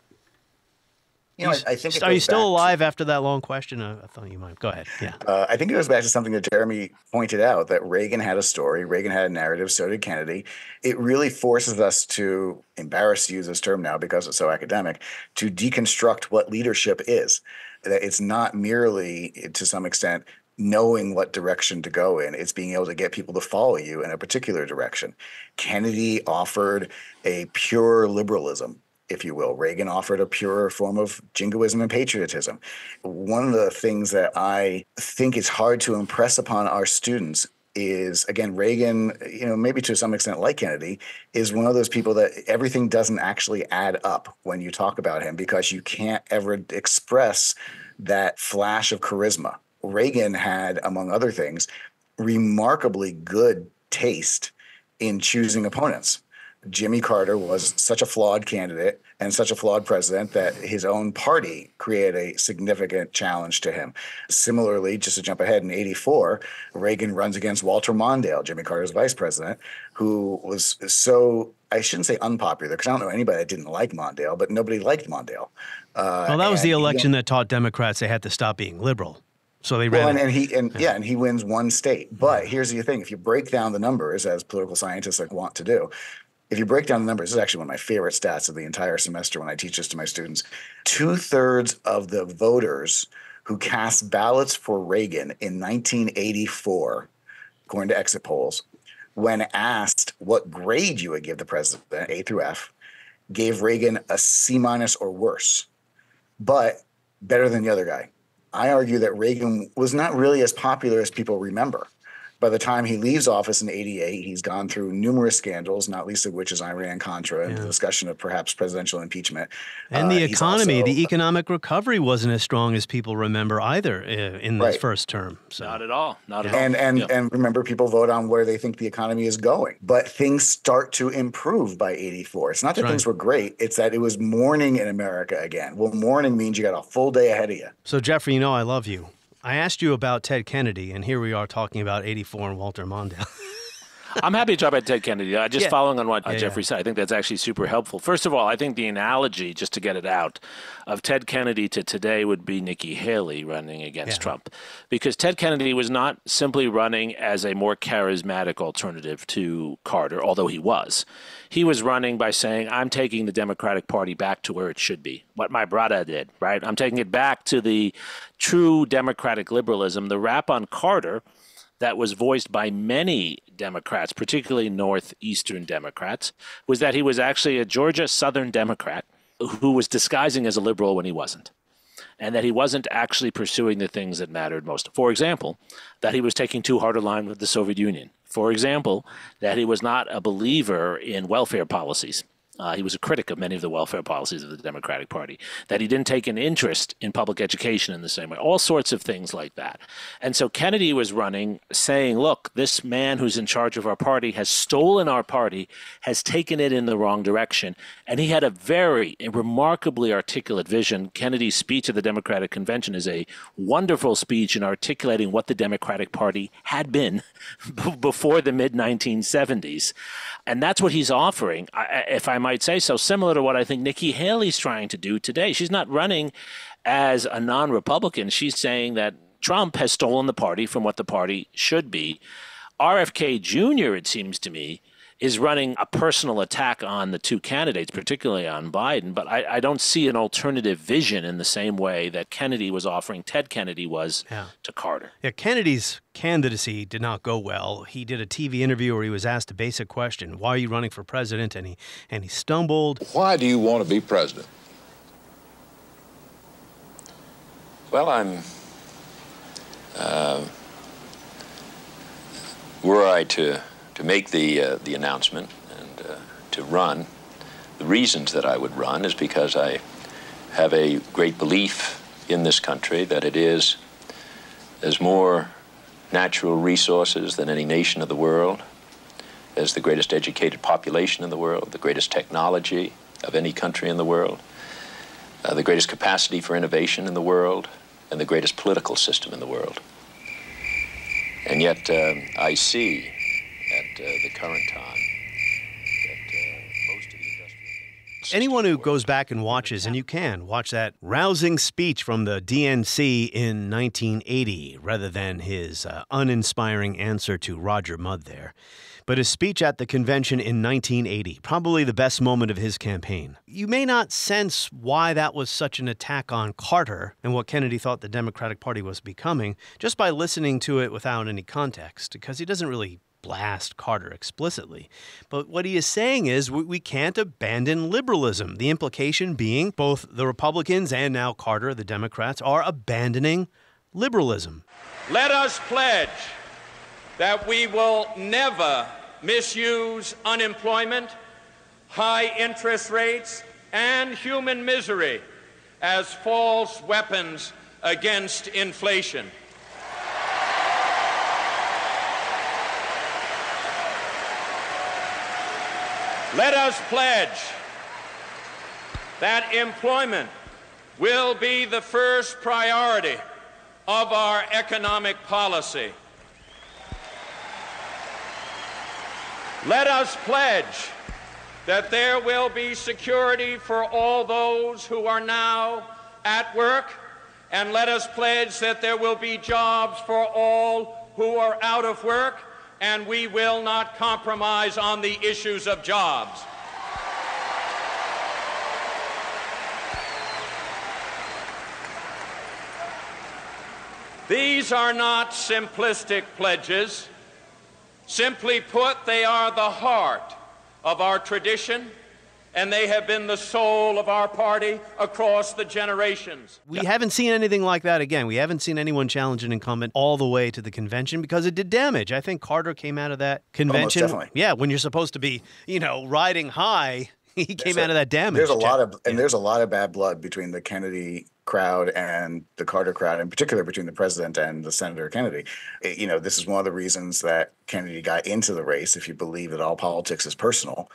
I think are you still alive after that long question? I thought you might. Go ahead. Yeah. I think it goes back to something that Jeremy pointed out, that Reagan had a story. Reagan had a narrative. So did Kennedy. It really forces us to, embarrassed to use this term now because it's so academic, to deconstruct what leadership is. That it's not merely, to some extent, knowing what direction to go in. It's being able to get people to follow you in a particular direction. Kennedy offered a pure liberalism, if you will. Reagan offered a purer form of jingoism and patriotism. One of the things that I think is hard to impress upon our students is, again, Reagan, maybe to some extent like Kennedy, is one of those people that everything doesn't actually add up when you talk about him because you can't ever express that flash of charisma. Reagan had, among other things, remarkably good taste in choosing opponents. Jimmy Carter was such a flawed candidate and such a flawed president that his own party created a significant challenge to him. Similarly, just to jump ahead, in 1984, Reagan runs against Walter Mondale, Jimmy Carter's vice president, who was so, I shouldn't say unpopular, because I don't know anybody that didn't like Mondale, but nobody liked Mondale. Well, that was the election that taught Democrats they had to stop being liberal. So they ran. Well, and he wins one state. But here's the thing: if you break down the numbers, as political scientists want to do, if you break down the numbers, this is actually one of my favorite stats of the entire semester when I teach this to my students. 2/3 of the voters who cast ballots for Reagan in 1984, according to exit polls, when asked what grade you would give the president, A through F, gave Reagan a C- or worse, but better than the other guy. I argue that Reagan was not really as popular as people remember. By the time he leaves office in '88, he's gone through numerous scandals, not least of which is Iran-Contra and the discussion of perhaps presidential impeachment. And the economy, the economic recovery wasn't as strong as people remember either in this first term. So. Not at all. Not at all. And remember, people vote on where they think the economy is going. But things start to improve by '84. It's not that things were great. It's that it was morning in America again. Well, morning means you got a full day ahead of you. So, Jeffrey, you know I love you. I asked you about Ted Kennedy, and here we are talking about '84 and Walter Mondale. I'm happy to talk about Ted Kennedy. Just following on what Jeffrey said, I think that's actually super helpful. First of all, I think the analogy, just to get it out, of Ted Kennedy to today would be Nikki Haley running against Trump. Because Ted Kennedy was not simply running as a more charismatic alternative to Carter, although he was. He was running by saying, I'm taking the Democratic Party back to where it should be, what my brother did, right? I'm taking it back to the true democratic liberalism. The rap on Carter that was voiced by many Democrats, particularly Northeastern Democrats, was that he was actually a Georgia Southern Democrat who was disguising as a liberal when he wasn't, and that he wasn't actually pursuing the things that mattered most. For example, that he was taking too hard a line with the Soviet Union. For example, that he was not a believer in welfare policies. He was a critic of many of the welfare policies of the Democratic Party, that he didn't take an interest in public education in the same way, all sorts of things like that. And so Kennedy was running saying, look, this man who's in charge of our party has stolen our party, has taken it in the wrong direction. And he had a remarkably articulate vision. Kennedy's speech at the Democratic Convention is a wonderful speech in articulating what the Democratic Party had been before the mid-1970s. And that's what he's offering, if I might say so, similar to what I think Nikki Haley's trying to do today. She's not running as a non-Republican. She's saying that Trump has stolen the party from what the party should be. RFK Jr., it seems to me, is running a personal attack on the two candidates, particularly on Biden. But I don't see an alternative vision in the same way that Kennedy was offering, Ted Kennedy was to Carter. Yeah, Kennedy's candidacy did not go well. He did a TV interview where he was asked a basic question, why are you running for president? And he stumbled. Why do you want to be president? Well, were I to make the announcement and to run, the reasons that I would run is because I have a great belief in this country that it is as more natural resources than any nation of the world, as the greatest educated population in the world, the greatest technology of any country in the world, the greatest capacity for innovation in the world, and the greatest political system in the world. And yet I see at the current time that most of the industrial... Anyone who goes back and watches, and you can, watch that rousing speech from the DNC in 1980 rather than his uninspiring answer to Roger Mudd there. But his speech at the convention in 1980, probably the best moment of his campaign. You may not sense why that was such an attack on Carter and what Kennedy thought the Democratic Party was becoming just by listening to it without any context, because he doesn't really blast Carter explicitly. But what he is saying is we can't abandon liberalism. The implication being both the Republicans and now Carter, the Democrats, are abandoning liberalism. Let us pledge that we will never misuse unemployment, high interest rates, and human misery as false weapons against inflation. Let us pledge that employment will be the first priority of our economic policy. Let us pledge that there will be security for all those who are now at work, and let us pledge that there will be jobs for all who are out of work, and we will not compromise on the issues of jobs. These are not simplistic pledges. Simply put, they are the heart of our tradition and they have been the soul of our party across the generations. We haven't seen anything like that again. We haven't seen anyone challenge an incumbent all the way to the convention because it did damage. I think Carter came out of that convention. Almost definitely. Yeah, when you're supposed to be, riding high, he came out of that damage. There's a lot of bad blood between the Kennedy crowd and the Carter crowd, in particular between the president and the Senator Kennedy. This is one of the reasons that Kennedy got into the race, if you believe that all politics is personal.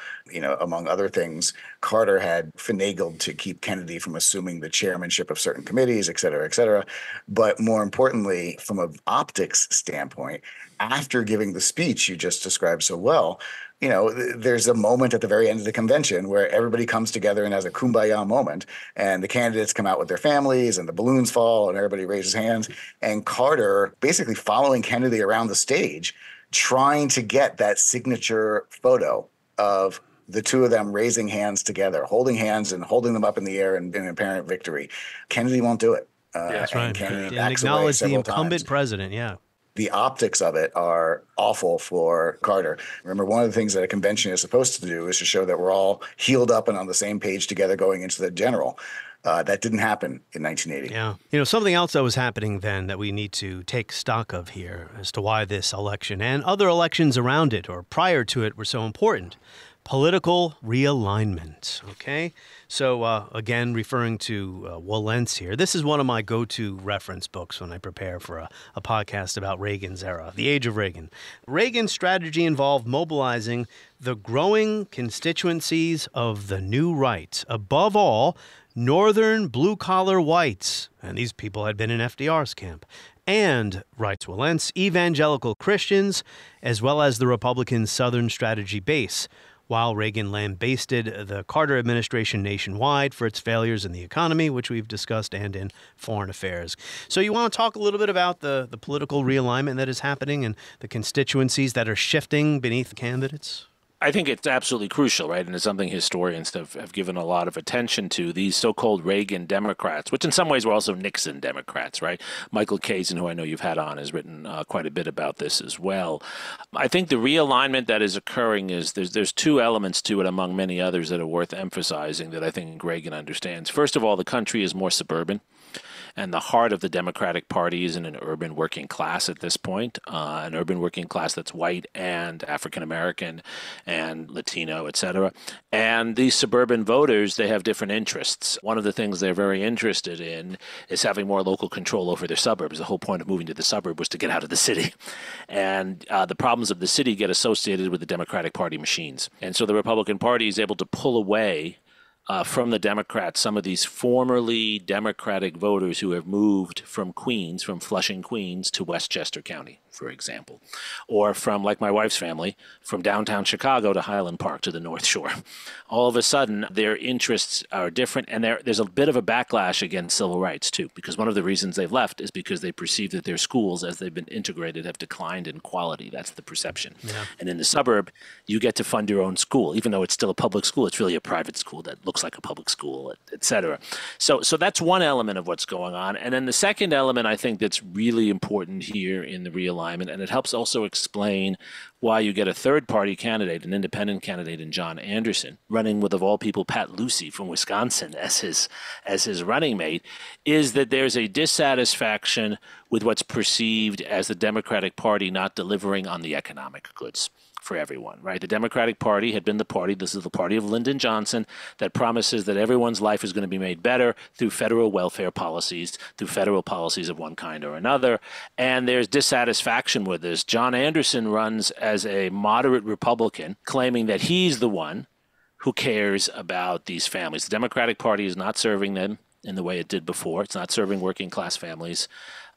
Among other things, Carter had finagled to keep Kennedy from assuming the chairmanship of certain committees, et cetera, et cetera. But more importantly, from an optics standpoint, after giving the speech you just described so well, there's a moment at the very end of the convention where everybody comes together and has a kumbaya moment, and the candidates come out with their families and the balloons fall and everybody raises hands. And Carter basically following Kennedy around the stage, trying to get that signature photo of the two of them raising hands together, holding hands and holding them up in the air in apparent victory. Kennedy won't do it. That's right. Kennedy and acknowledge the incumbent times. President, yeah. The optics of it are awful for Carter. Remember, one of the things that a convention is supposed to do is to show that we're all healed up and on the same page together going into the general. That didn't happen in 1980. Yeah. Something else that was happening then that we need to take stock of here as to why this election and other elections around it or prior to it were so important. Political realignment, okay? So, again, referring to Walentz here, this is one of my go-to reference books when I prepare for a podcast about Reagan's era, the age of Reagan. Reagan's strategy involved mobilizing the growing constituencies of the new right, above all, northern blue-collar whites, and these people had been in FDR's camp, and, writes Walentz, evangelical Christians, as well as the Republican Southern strategy base, while Reagan lambasted the Carter administration nationwide for its failures in the economy, which we've discussed, and in foreign affairs. So you want to talk a little bit about the political realignment that is happening and the constituencies that are shifting beneath the candidates? I think it's absolutely crucial, right? And it's something historians have given a lot of attention to, these so-called Reagan Democrats, which in some ways were also Nixon Democrats, right? Michael Kazin, who I know you've had on, has written quite a bit about this as well. I think the realignment that is occurring is there's two elements to it among many others that are worth emphasizing that I think Reagan understands. First of all, the country is more suburban. And the heart of the Democratic Party is in an urban working class at this point, an urban working class that's white and African-American and Latino, et cetera. And these suburban voters, they have different interests. One of the things they're very interested in is having more local control over their suburbs. The whole point of moving to the suburb was to get out of the city. And the problems of the city get associated with the Democratic Party machines. And so the Republican Party is able to pull away from the Democrats, some of these formerly Democratic voters who have moved from Queens, from Flushing, Queens, to Westchester County, for example, or from, like my wife's family, from downtown Chicago to Highland Park to the North Shore. All of a sudden, their interests are different, and there's a bit of a backlash against civil rights, too, because one of the reasons they've left is because they perceive that their schools, as they've been integrated, have declined in quality. That's the perception. Yeah. And in the suburb, you get to fund your own school. Even though it's still a public school, it's really a private school that looks like a public school, et cetera. So that's one element of what's going on. And then the second element, I think, that's really important here in the realignment, and it helps also explain why you get a third-party candidate, an independent candidate in John Anderson, running with, of all people, Pat Lucey from Wisconsin as his running mate, is that there's a dissatisfaction with what's perceived as the Democratic Party not delivering on the economic goods for everyone, right? The Democratic Party had been the party, this is the party of Lyndon Johnson, that promises that everyone's life is going to be made better through federal welfare policies, through federal policies of one kind or another. And there's dissatisfaction with this. John Anderson runs as a moderate Republican, claiming that he's the one who cares about these families. The Democratic Party is not serving them in the way it did before. It's not serving working class families.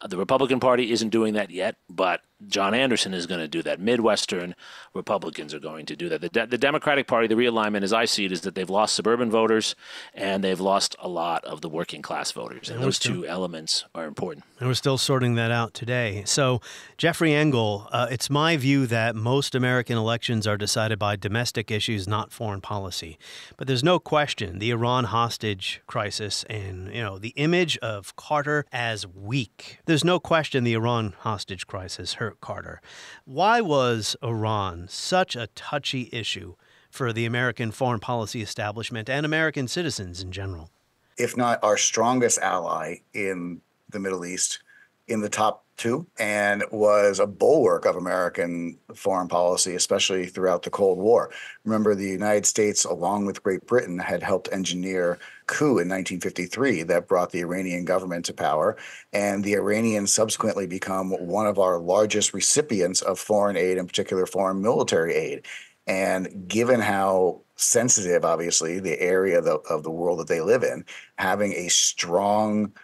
The Republican Party isn't doing that yet, but John Anderson is going to do that. Midwestern Republicans are going to do that. The Democratic Party, the realignment, as I see it, is that they've lost suburban voters and they've lost a lot of the working class voters. And those two elements are important. And we're still sorting that out today. So, Jeffrey Engel, it's my view that most American elections are decided by domestic issues, not foreign policy. But there's no question the Iran hostage crisis and, the image of Carter as weak. There's no question the Iran hostage crisis hurt Carter. Why was Iran such a touchy issue for the American foreign policy establishment and American citizens in general. If not our strongest ally in the Middle East, in the top two, and was a bulwark of American foreign policy, especially throughout the Cold War. Remember, the United States, along with Great Britain, had helped engineer a coup in 1953 that brought the Iranian government to power, and the Iranians subsequently become one of our largest recipients of foreign aid, in particular foreign military aid. And given how sensitive, obviously, the area of the world that they live in, having a strong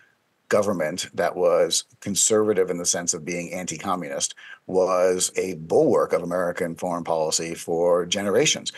government that was conservative in the sense of being anti-communist was a bulwark of American foreign policy for generations.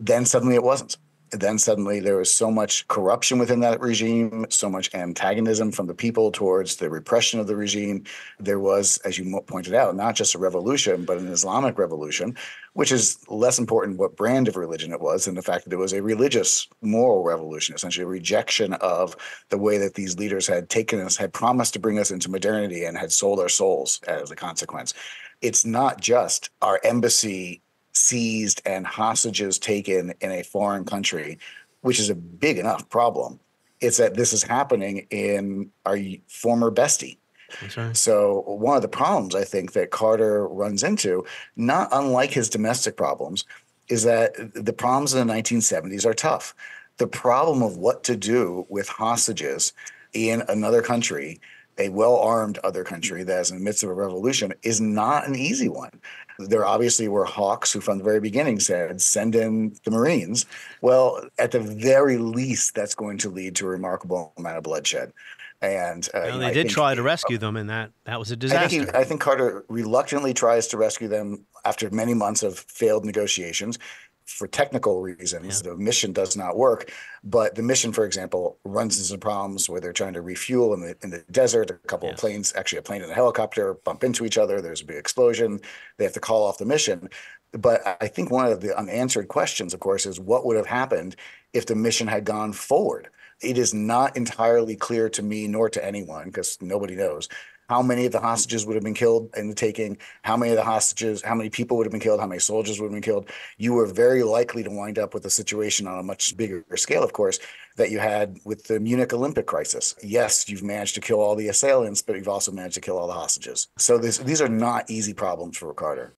Then suddenly it wasn't. Then suddenly there was so much corruption within that regime, so much antagonism from the people towards the repression of the regime. There was, as you pointed out, not just a revolution, but an Islamic revolution, which is less important what brand of religion it was than the fact that it was a religious moral revolution, essentially a rejection of the way that these leaders had taken us, had promised to bring us into modernity and had sold our souls as a consequence. It's not just our embassy seized and hostages taken in a foreign country, which is a big enough problem. It's that this is happening in our former bestie. That's right. So one of the problems I think that Carter runs into, not unlike his domestic problems, is that the problems in the 1970s are tough. The problem of what to do with hostages in another country, a well-armed other country that is in the midst of a revolution, is not an easy one. There obviously were hawks who from the very beginning said, send in the Marines. Well, at the very least, that's going to lead to a remarkable amount of bloodshed. And they did try to rescue them, and that was a disaster. I think Carter reluctantly tries to rescue them after many months of failed negotiations. For technical reasons, the mission does not work. But the mission, for example, runs into problems where they're trying to refuel in the desert. A couple of planes, actually a plane and a helicopter, bump into each other. There's a big explosion. They have to call off the mission. But I think one of the unanswered questions, of course, is what would have happened if the mission had gone forward? It is not entirely clear to me nor to anyone, because nobody knows, how many of the hostages would have been killed in the taking, how many people would have been killed, how many soldiers would have been killed. You were very likely to wind up with a situation on a much bigger scale, of course, that you had with the Munich Olympic crisis. Yes, you've managed to kill all the assailants, but you've also managed to kill all the hostages. So these are not easy problems for Carter.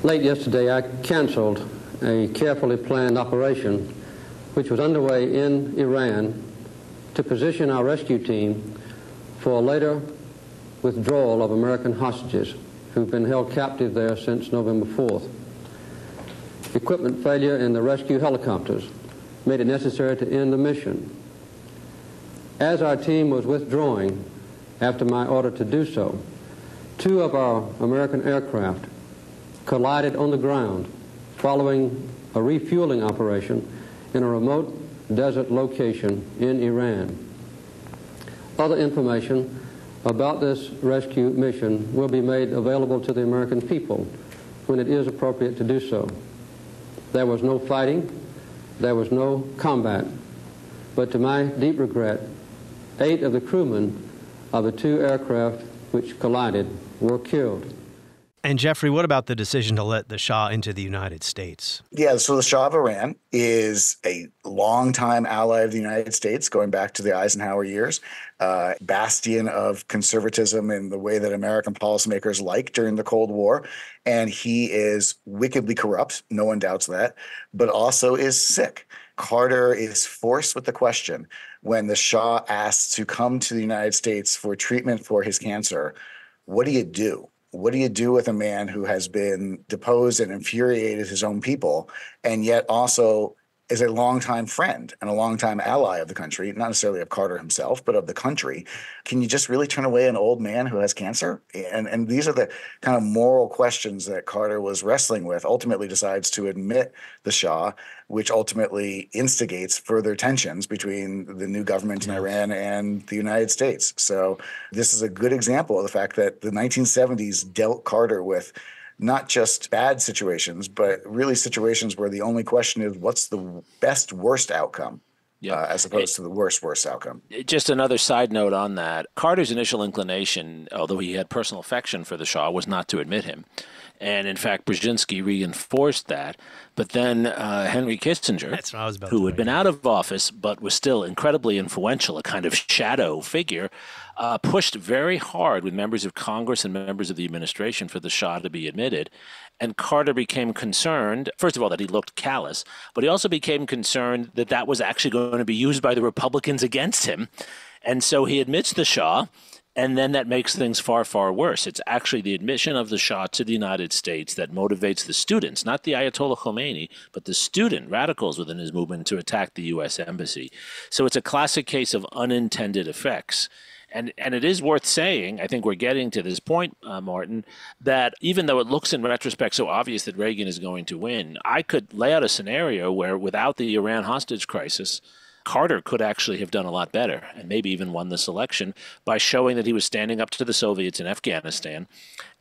Late yesterday, I canceled a carefully planned operation which was underway in Iran to position our rescue team for a later withdrawal of American hostages who've been held captive there since November 4th. Equipment failure in the rescue helicopters made it necessary to end the mission. As our team was withdrawing after my order to do so, 2 of our American aircraft collided on the ground following a refueling operation in a remote desert location in Iran. Other information about this rescue mission will be made available to the American people when it is appropriate to do so. There was no fighting, there was no combat, but to my deep regret, 8 of the crewmen of the 2 aircraft which collided were killed. And Jeffrey, what about the decision to let the Shah into the United States? Yeah, so the Shah of Iran is a longtime ally of the United States, going back to the Eisenhower years, bastion of conservatism in the way that American policymakers liked during the Cold War. And he is wickedly corrupt, no one doubts that, but also is sick. Carter is forced with the question when the Shah asks to come to the United States for treatment for his cancer, what do you do? What do you do with a man who has been deposed and infuriated his own people, and yet also is a longtime friend and a longtime ally of the country, not necessarily of Carter himself, but of the country? Can you just really turn away an old man who has cancer? And these are the kind of moral questions that Carter was wrestling with, ultimately decides to admit the Shah, which ultimately instigates further tensions between the new government in Iran and the United States. So this is a good example of the fact that the 1970s dealt Carter with not just bad situations, but really situations where the only question is what's the best, worst outcome as opposed to the worst outcome. Just another side note on that. Carter's initial inclination, although he had personal affection for the Shah, was not to admit him. And in fact, Brzezinski reinforced that. But then Henry Kissinger, who had been out of office but was still incredibly influential, a kind of shadow figure, pushed very hard with members of Congress and members of the administration for the Shah to be admitted. And Carter became concerned, first of all, that he looked callous, but he also became concerned that that was actually going to be used by the Republicans against him. And so he admits the Shah. And then that makes things far, far worse. It's actually the admission of the Shah to the United States that motivates the students, not the Ayatollah Khomeini, but the student radicals within his movement to attack the U.S. Embassy. So it's a classic case of unintended effects. And it is worth saying, I think we're getting to this point, Martin, that even though it looks in retrospect so obvious that Reagan is going to win, I could lay out a scenario where without the Iran hostage crisis, Carter could actually have done a lot better and maybe even won this election by showing that he was standing up to the Soviets in Afghanistan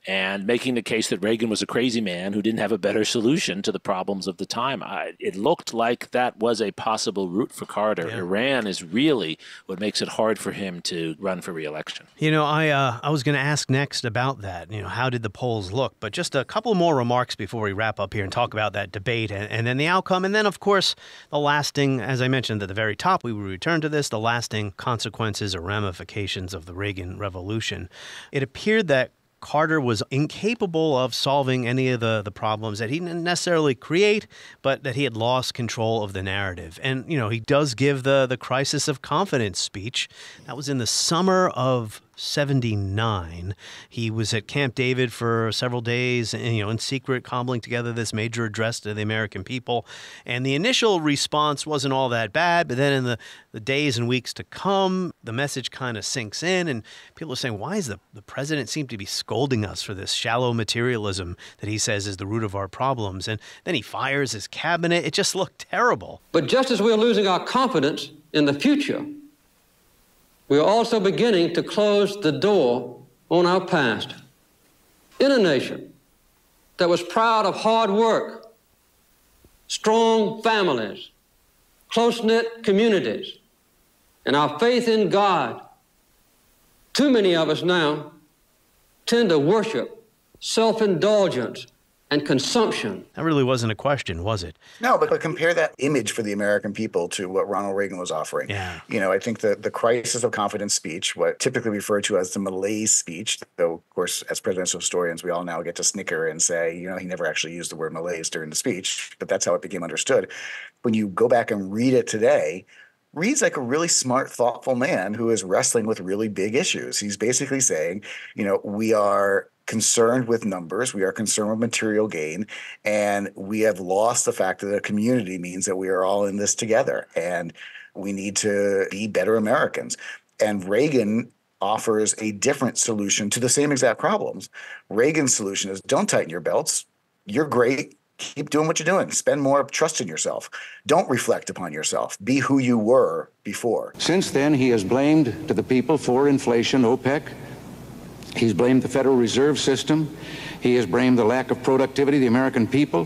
and making the case that Reagan was a crazy man who didn't have a better solution to the problems of the time. It looked like that was a possible route for Carter. Yeah. Iran is really what makes it hard for him to run for re-election. You know, I was going to ask next about that. You know, how did the polls look? But just a couple more remarks before we wrap up here and talk about that debate and then the outcome. And then, of course, the lasting, as I mentioned at the very top, we will return to this, the lasting consequences or ramifications of the Reagan Revolution. It appeared that Carter was incapable of solving any of the problems that he didn't necessarily create, but that he had lost control of the narrative. And, you know, he does give the crisis of confidence speech. That was in the summer of 1979. He was at Camp David for several days, and, you know, in secret, cobbling together this major address to the American people. And the initial response wasn't all that bad, but then in the days and weeks to come, the message kind of sinks in, and people are saying, why is the president seem to be scolding us for this shallow materialism that he says is the root of our problems? And then he fires his cabinet. It just looked terrible. But just as we're losing our confidence in the future, we are also beginning to close the door on our past. In a nation that was proud of hard work, strong families, close-knit communities, and our faith in God, too many of us now tend to worship self-indulgence and consumption. That really wasn't a question, was it? No, but compare that image for the American people to what Ronald Reagan was offering. Yeah. You know, I think the crisis of confidence speech, what typically referred to as the malaise speech, though, of course, as presidential historians, we all now get to snicker and say, you know, he never actually used the word malaise during the speech, but that's how it became understood. When you go back and read it today, Reed's like a really smart, thoughtful man who is wrestling with really big issues. He's basically saying, you know, we are concerned with numbers, we are concerned with material gain, and we have lost the fact that a community means that we are all in this together, and we need to be better Americans. And Reagan offers a different solution to the same exact problems. Reagan's solution is don't tighten your belts. You're great. Keep doing what you're doing. Spend more trust in yourself. Don't reflect upon yourself. Be who you were before. Since then, he has blamed to the people for inflation, OPEC. He's blamed the Federal Reserve System. He has blamed the lack of productivity of the American people.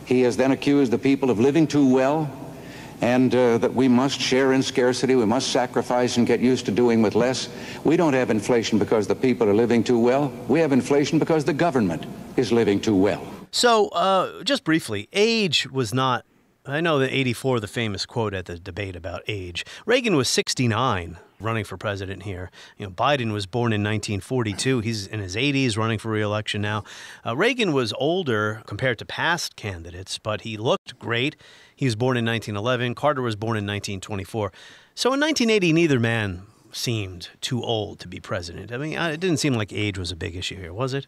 He has then accused the people of living too well and that we must share in scarcity, we must sacrifice and get used to doing with less. We don't have inflation because the people are living too well. We have inflation because the government is living too well. So, just briefly, age was not, I know that 84, the famous quote at the debate about age. Reagan was 69 running for president here. You know, Biden was born in 1942. He's in his 80s running for re-election now. Reagan was older compared to past candidates, but he looked great. He was born in 1911. Carter was born in 1924. So in 1980, neither man seemed too old to be president. I mean, it didn't seem like age was a big issue here, was it?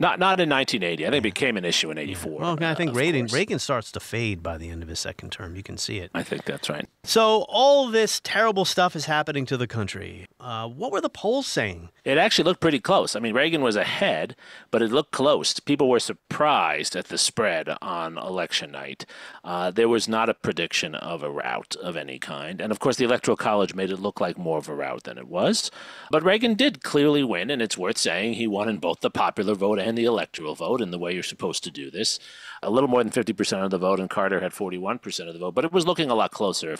Not in 1980. I think it became an issue in 84. Well, I think Reagan starts to fade by the end of his second term. You can see it. I think that's right. So all this terrible stuff is happening to the country. What were the polls saying? It actually looked pretty close. I mean, Reagan was ahead, but it looked close. People were surprised at the spread on election night. There was not a prediction of a rout of any kind. And, of course, the Electoral College made it look like more of a rout than it was. But Reagan did clearly win, and it's worth saying he won in both the popular vote in the electoral vote in the way you're supposed to do this. A little more than 50% of the vote, and Carter had 41% of the vote. But it was looking a lot closer.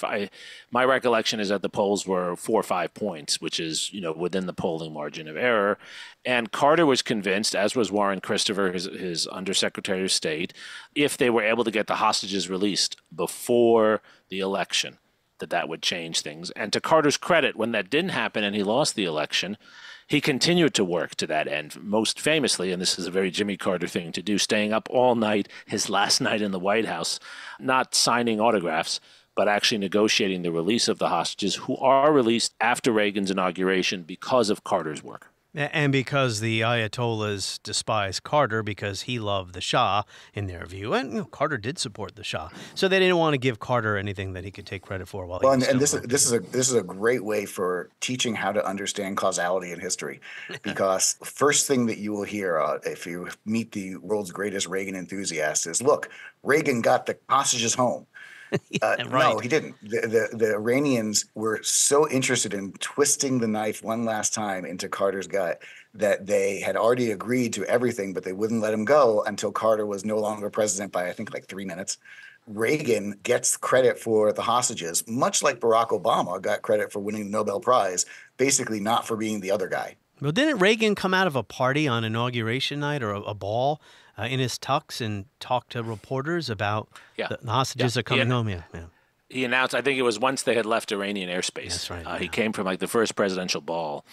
My recollection is that the polls were 4 or 5 points, which is, within the polling margin of error. And Carter was convinced, as was Warren Christopher, his Undersecretary of State, if they were able to get the hostages released before the election, that would change things. And to Carter's credit, when that didn't happen and he lost the election, he continued to work to that end, most famously, and this is a very Jimmy Carter thing to do, staying up all night, his last night in the White House, not signing autographs, but actually negotiating the release of the hostages, who are released after Reagan's inauguration because of Carter's work. And because the Ayatollahs despise Carter because he loved the Shah, in their view. And Carter did support the Shah. So they didn't want to give Carter anything that he could take credit for while he was still this is a great way for teaching how to understand causality in history. Because first thing that you will hear if you meet the world's greatest Reagan enthusiast is, look, Reagan got the hostages home. Right. No, he didn't. The Iranians were so interested in twisting the knife one last time into Carter's gut that they had already agreed to everything, but they wouldn't let him go until Carter was no longer president by, I think, like 3 minutes. Reagan gets credit for the hostages, much like Barack Obama got credit for winning the Nobel Prize, basically not for being the other guy. Well, didn't Reagan come out of a party on inauguration night or a ball in his tux and talk to reporters about the hostages are coming home? Yeah. He announced, I think it was once they had left Iranian airspace. That's right. He came from the first presidential ball.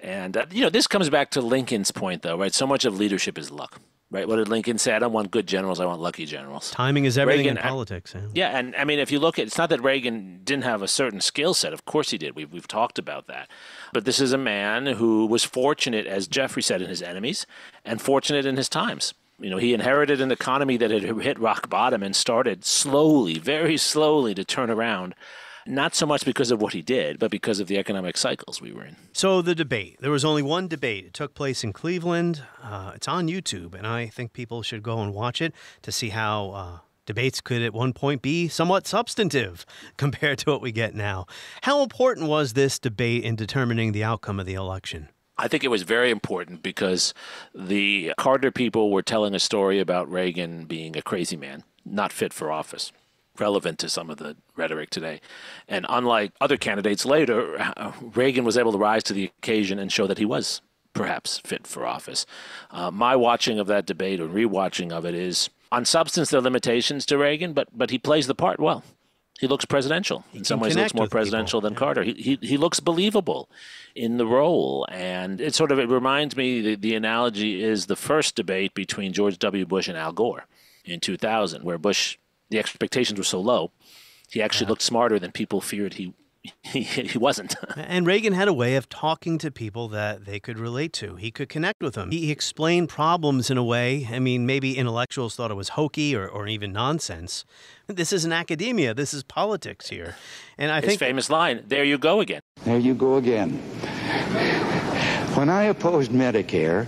And, this comes back to Lincoln's point, though, right? So much of leadership is luck, right? What did Lincoln say? I don't want good generals. I want lucky generals. Timing is everything in politics. Yeah, and I mean, if you look at, it's not that Reagan didn't have a certain skill set. Of course he did. We've talked about that. But this is a man who was fortunate, as Jeffrey said, in his enemies, and fortunate in his times. He inherited an economy that had hit rock bottom and started slowly, very slowly, to turn around. Not so much because of what he did, but because of the economic cycles we were in. So the debate. There was only one debate. It took place in Cleveland. It's on YouTube, and I think people should go and watch it to see how debates could at one point be somewhat substantive compared to what we get now. How important was this debate in determining the outcome of the election? I think it was very important because the Carter people were telling a story about Reagan being a crazy man, not fit for office, relevant to some of the rhetoric today. And unlike other candidates later, Reagan was able to rise to the occasion and show that he was perhaps fit for office. My watching of that debate or rewatching of it is, on substance, there are limitations to Reagan, but he plays the part well. He looks presidential. In some ways, he looks more presidential than Carter. He looks believable in the role. And it reminds me, the analogy is the first debate between George W. Bush and Al Gore in 2000, where Bush, the expectations were so low, he actually looked smarter than people feared he wasn't. And Reagan had a way of talking to people that they could relate to. He could connect with them. He explained problems in a way, maybe intellectuals thought it was hokey or even nonsense. This isn't academia. This is politics here. And I think his famous line, "There you go again." There you go again. When I opposed Medicare,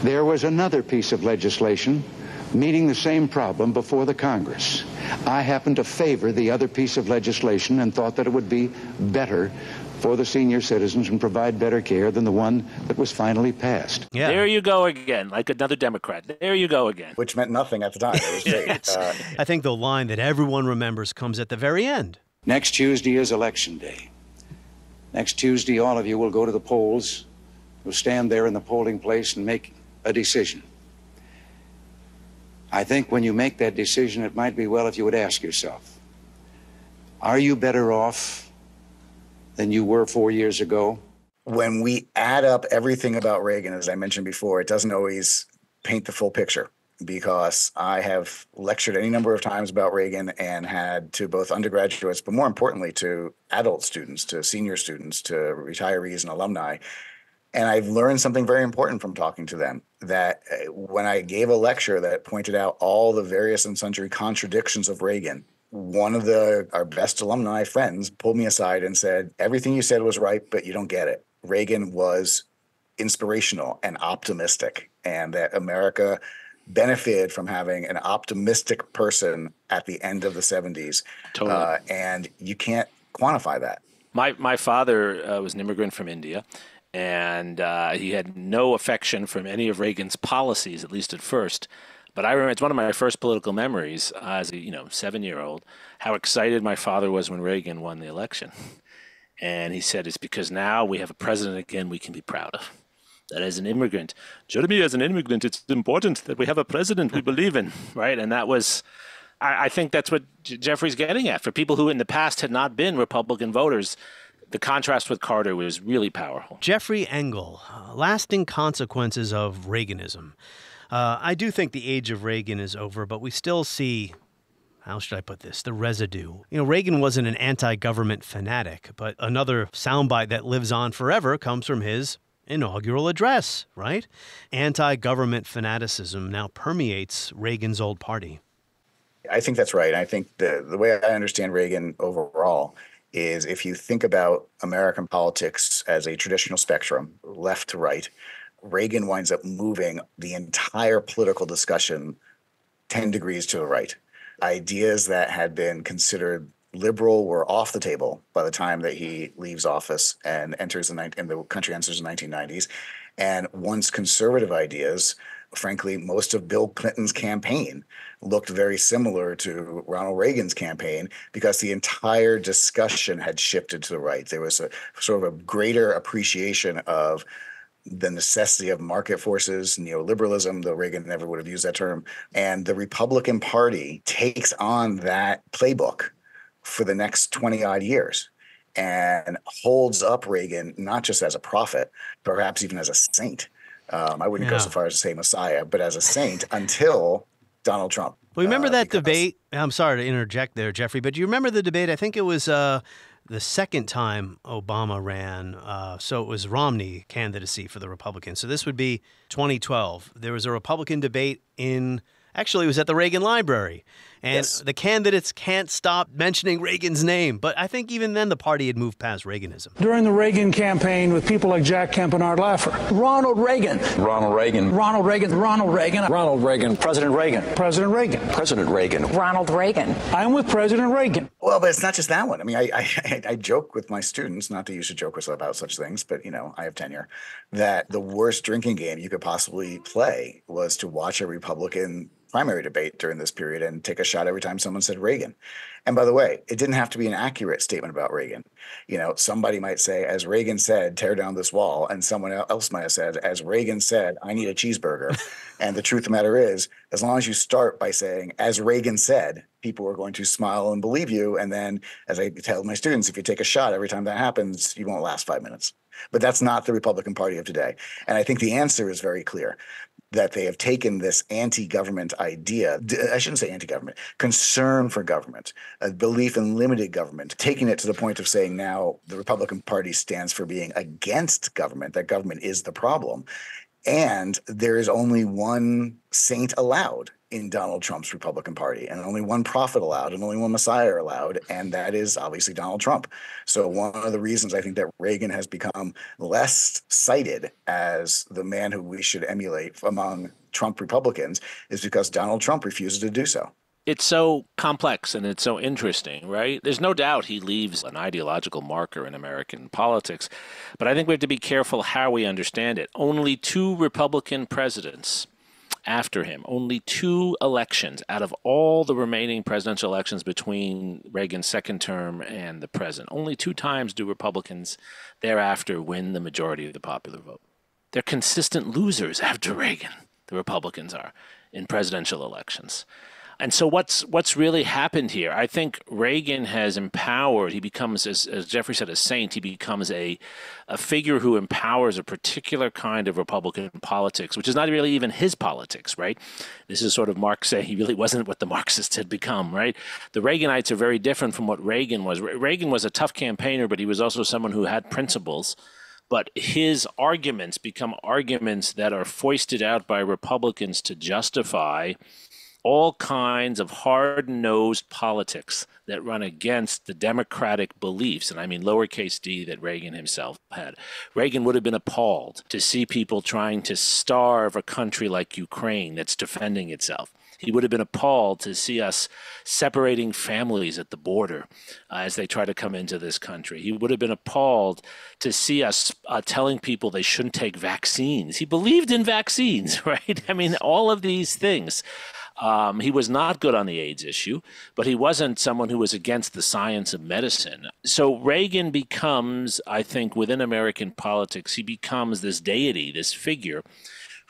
there was another piece of legislation meeting the same problem before the Congress. I happened to favor the other piece of legislation and thought that it would be better for the senior citizens and provide better care than the one that was finally passed. Yeah. There you go again, like another Democrat. There you go again. Which meant nothing at the time. It was great. Yes. I think the line that everyone remembers comes at the very end. Next Tuesday is Election Day. Next Tuesday, all of you will go to the polls. You'll stand there in the polling place and make a decision. I think when you make that decision, it might be well if you would ask yourself, are you better off than you were 4 years ago? When we add up everything about Reagan, as I mentioned before, it doesn't always paint the full picture, because I have lectured any number of times about Reagan and had to both undergraduates, but more importantly to adult students, to senior students, to retirees and alumni. And I've learned something very important from talking to them, that when I gave a lecture that pointed out all the various and sundry contradictions of Reagan, one of our best alumni friends pulled me aside and said, everything you said was right, but you don't get it. Reagan was inspirational and optimistic, and that America benefited from having an optimistic person at the end of the 70s. Totally. And you can't quantify that. My father was an immigrant from India. And he had no affection from any of Reagan's policies, at least at first. But I remember it's one of my first political memories as a 7-year-old, how excited my father was when Reagan won the election. And he said, it's because now we have a president again we can be proud of. That as an immigrant, Jeremy, as an immigrant, it's important that we have a president we believe in, right? And that was, I think that's what Jeffrey's getting at. For people who in the past had not been Republican voters, the contrast with Carter was really powerful. Jeffrey Engel, lasting consequences of Reaganism. I do think the age of Reagan is over, but we still see, how should I put this, the residue. Reagan wasn't an anti-government fanatic, but another soundbite that lives on forever comes from his inaugural address, right? Anti-government fanaticism now permeates Reagan's old party. I think that's right. I think the way I understand Reagan overall is if you think about American politics as a traditional spectrum, left to right, Reagan winds up moving the entire political discussion 10 degrees to the right. Ideas that had been considered liberal were off the table by the time that he leaves office and enters and the country enters the 1990s. And once conservative ideas, frankly, most of Bill Clinton's campaign looked very similar to Ronald Reagan's campaign because the entire discussion had shifted to the right. There was a sort of a greater appreciation of the necessity of market forces, neoliberalism, though Reagan never would have used that term. And the Republican Party takes on that playbook for the next 20-odd years and holds up Reagan not just as a prophet, perhaps even as a saint. I wouldn't go so far as to say Messiah, but as a saint until Donald Trump. Well, remember that debate? I'm sorry to interject there, Jeffrey, but do you remember the debate? I think it was the second time Obama ran, so it was Romney candidacy for the Republicans. So this would be 2012. There was a Republican debate actually, it was at the Reagan Library. And the candidates can't stop mentioning Reagan's name. But I think even then the party had moved past Reaganism. During the Reagan campaign with people like Jack Kemp and Art Laffer. Ronald Reagan. Ronald Reagan. Ronald Reagan. Ronald Reagan. Ronald Reagan. President Reagan. President Reagan. President Reagan. Ronald Reagan. I'm with President Reagan. Well, but it's not just that one. I mean, I joke with my students, not that you should joke with about such things, but, I have tenure, that the worst drinking game you could possibly play was to watch a Republican primary debate during this period and take a shot every time someone said Reagan. And by the way, it didn't have to be an accurate statement about Reagan. Somebody might say, as Reagan said, tear down this wall. And someone else might have said, as Reagan said, I need a cheeseburger. And the truth of the matter is, as long as you start by saying, as Reagan said, people are going to smile and believe you. And then, as I tell my students, if you take a shot every time that happens, you won't last 5 minutes. But that's not the Republican Party of today. And I think the answer is very clear. That they have taken this anti-government idea, I shouldn't say anti-government, concern for government, a belief in limited government, taking it to the point of saying now the Republican Party stands for being against government, that government is the problem. And there is only one saint allowed in Donald Trump's Republican Party, and only one prophet allowed, and only one Messiah allowed, and that is obviously Donald Trump. So one of the reasons I think that Reagan has become less cited as the man who we should emulate among Trump Republicans is because Donald Trump refuses to do so. It's so complex and it's so interesting, right? There's no doubt he leaves an ideological marker in American politics, but I think we have to be careful how we understand it. Only 2 Republican presidents after him, only 2 elections out of all the remaining presidential elections between Reagan's second term and the present. Only 2 times do Republicans thereafter win the majority of the popular vote. They're consistent losers after Reagan, the Republicans are, in presidential elections. And so what's really happened here? I think Reagan has empowered, he becomes, as Jeffrey said, a saint. He becomes a figure who empowers a particular kind of Republican politics, which is not really even his politics, right? This is sort of Marx saying he really wasn't what the Marxists had become, right? The Reaganites are very different from what Reagan was. Reagan was a tough campaigner, but he was also someone who had principles. But his arguments become arguments that are foisted out by Republicans to justify all kinds of hard-nosed politics that run against the democratic beliefs, and I mean lowercase d, that Reagan himself had. Reagan would have been appalled to see people trying to starve a country like Ukraine that's defending itself. He would have been appalled to see us separating families at the border as they try to come into this country. He would have been appalled to see us telling people they shouldn't take vaccines. He believed in vaccines, right? I mean, all of these things. He was not good on the AIDS issue, but he wasn't someone who was against the science of medicine. So Reagan becomes, I think, within American politics, he becomes this deity, this figure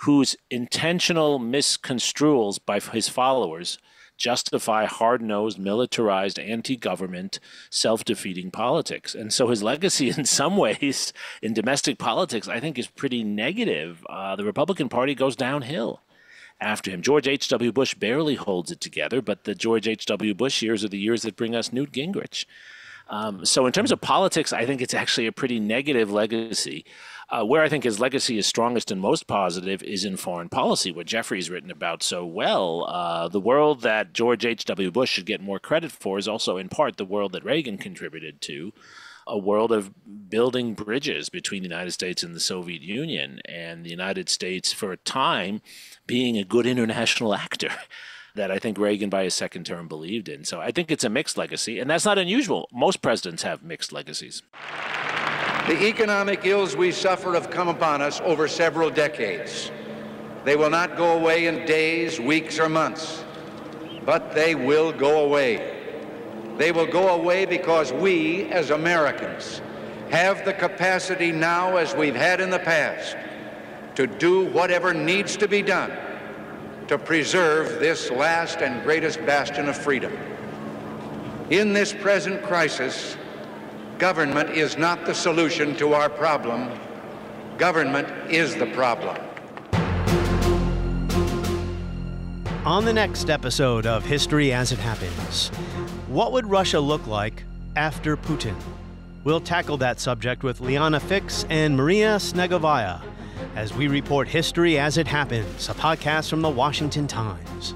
whose intentional misconstruals by his followers justify hard-nosed, militarized, anti-government, self-defeating politics. And so his legacy in some ways in domestic politics, I think, is pretty negative. The Republican Party goes downhill after him. George H.W. Bush barely holds it together, but the George H.W. Bush years are the years that bring us Newt Gingrich. So in terms of politics, I think it's actually a pretty negative legacy. Where I think his legacy is strongest and most positive is in foreign policy, what Jeffrey's written about so well. The world that George H.W. Bush should get more credit for is also in part the world that Reagan contributed to, a world of building bridges between the United States and the Soviet Union, and the United States for a time being a good international actor that I think Reagan by his second term believed in. So I think it's a mixed legacy, and that's not unusual. Most presidents have mixed legacies. The economic ills we suffer have come upon us over several decades. They will not go away in days, weeks, or months, but they will go away. They will go away because we, as Americans, have the capacity now, as we've had in the past, to do whatever needs to be done to preserve this last and greatest bastion of freedom. In this present crisis, government is not the solution to our problem. Government is the problem. On the next episode of History as It Happens, what would Russia look like after Putin? We'll tackle that subject with Liana Fix and Maria Snegovaya as we report History as It Happens, a podcast from the Washington Times.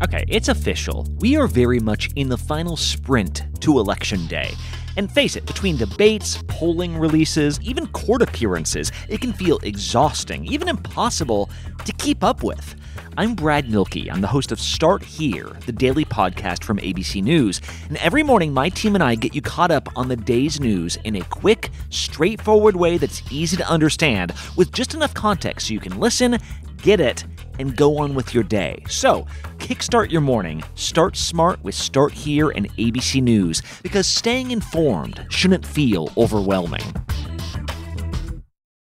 Okay, it's official. We are very much in the final sprint to Election Day. And face it, between debates, polling releases, even court appearances, it can feel exhausting, even impossible to keep up with. I'm Brad Milkey. I'm the host of Start Here, the daily podcast from ABC News. And every morning, my team and I get you caught up on the day's news in a quick, straightforward way that's easy to understand, with just enough context so you can listen, get it, and go on with your day. So, kickstart your morning. Start smart with Start Here and ABC News, because staying informed shouldn't feel overwhelming.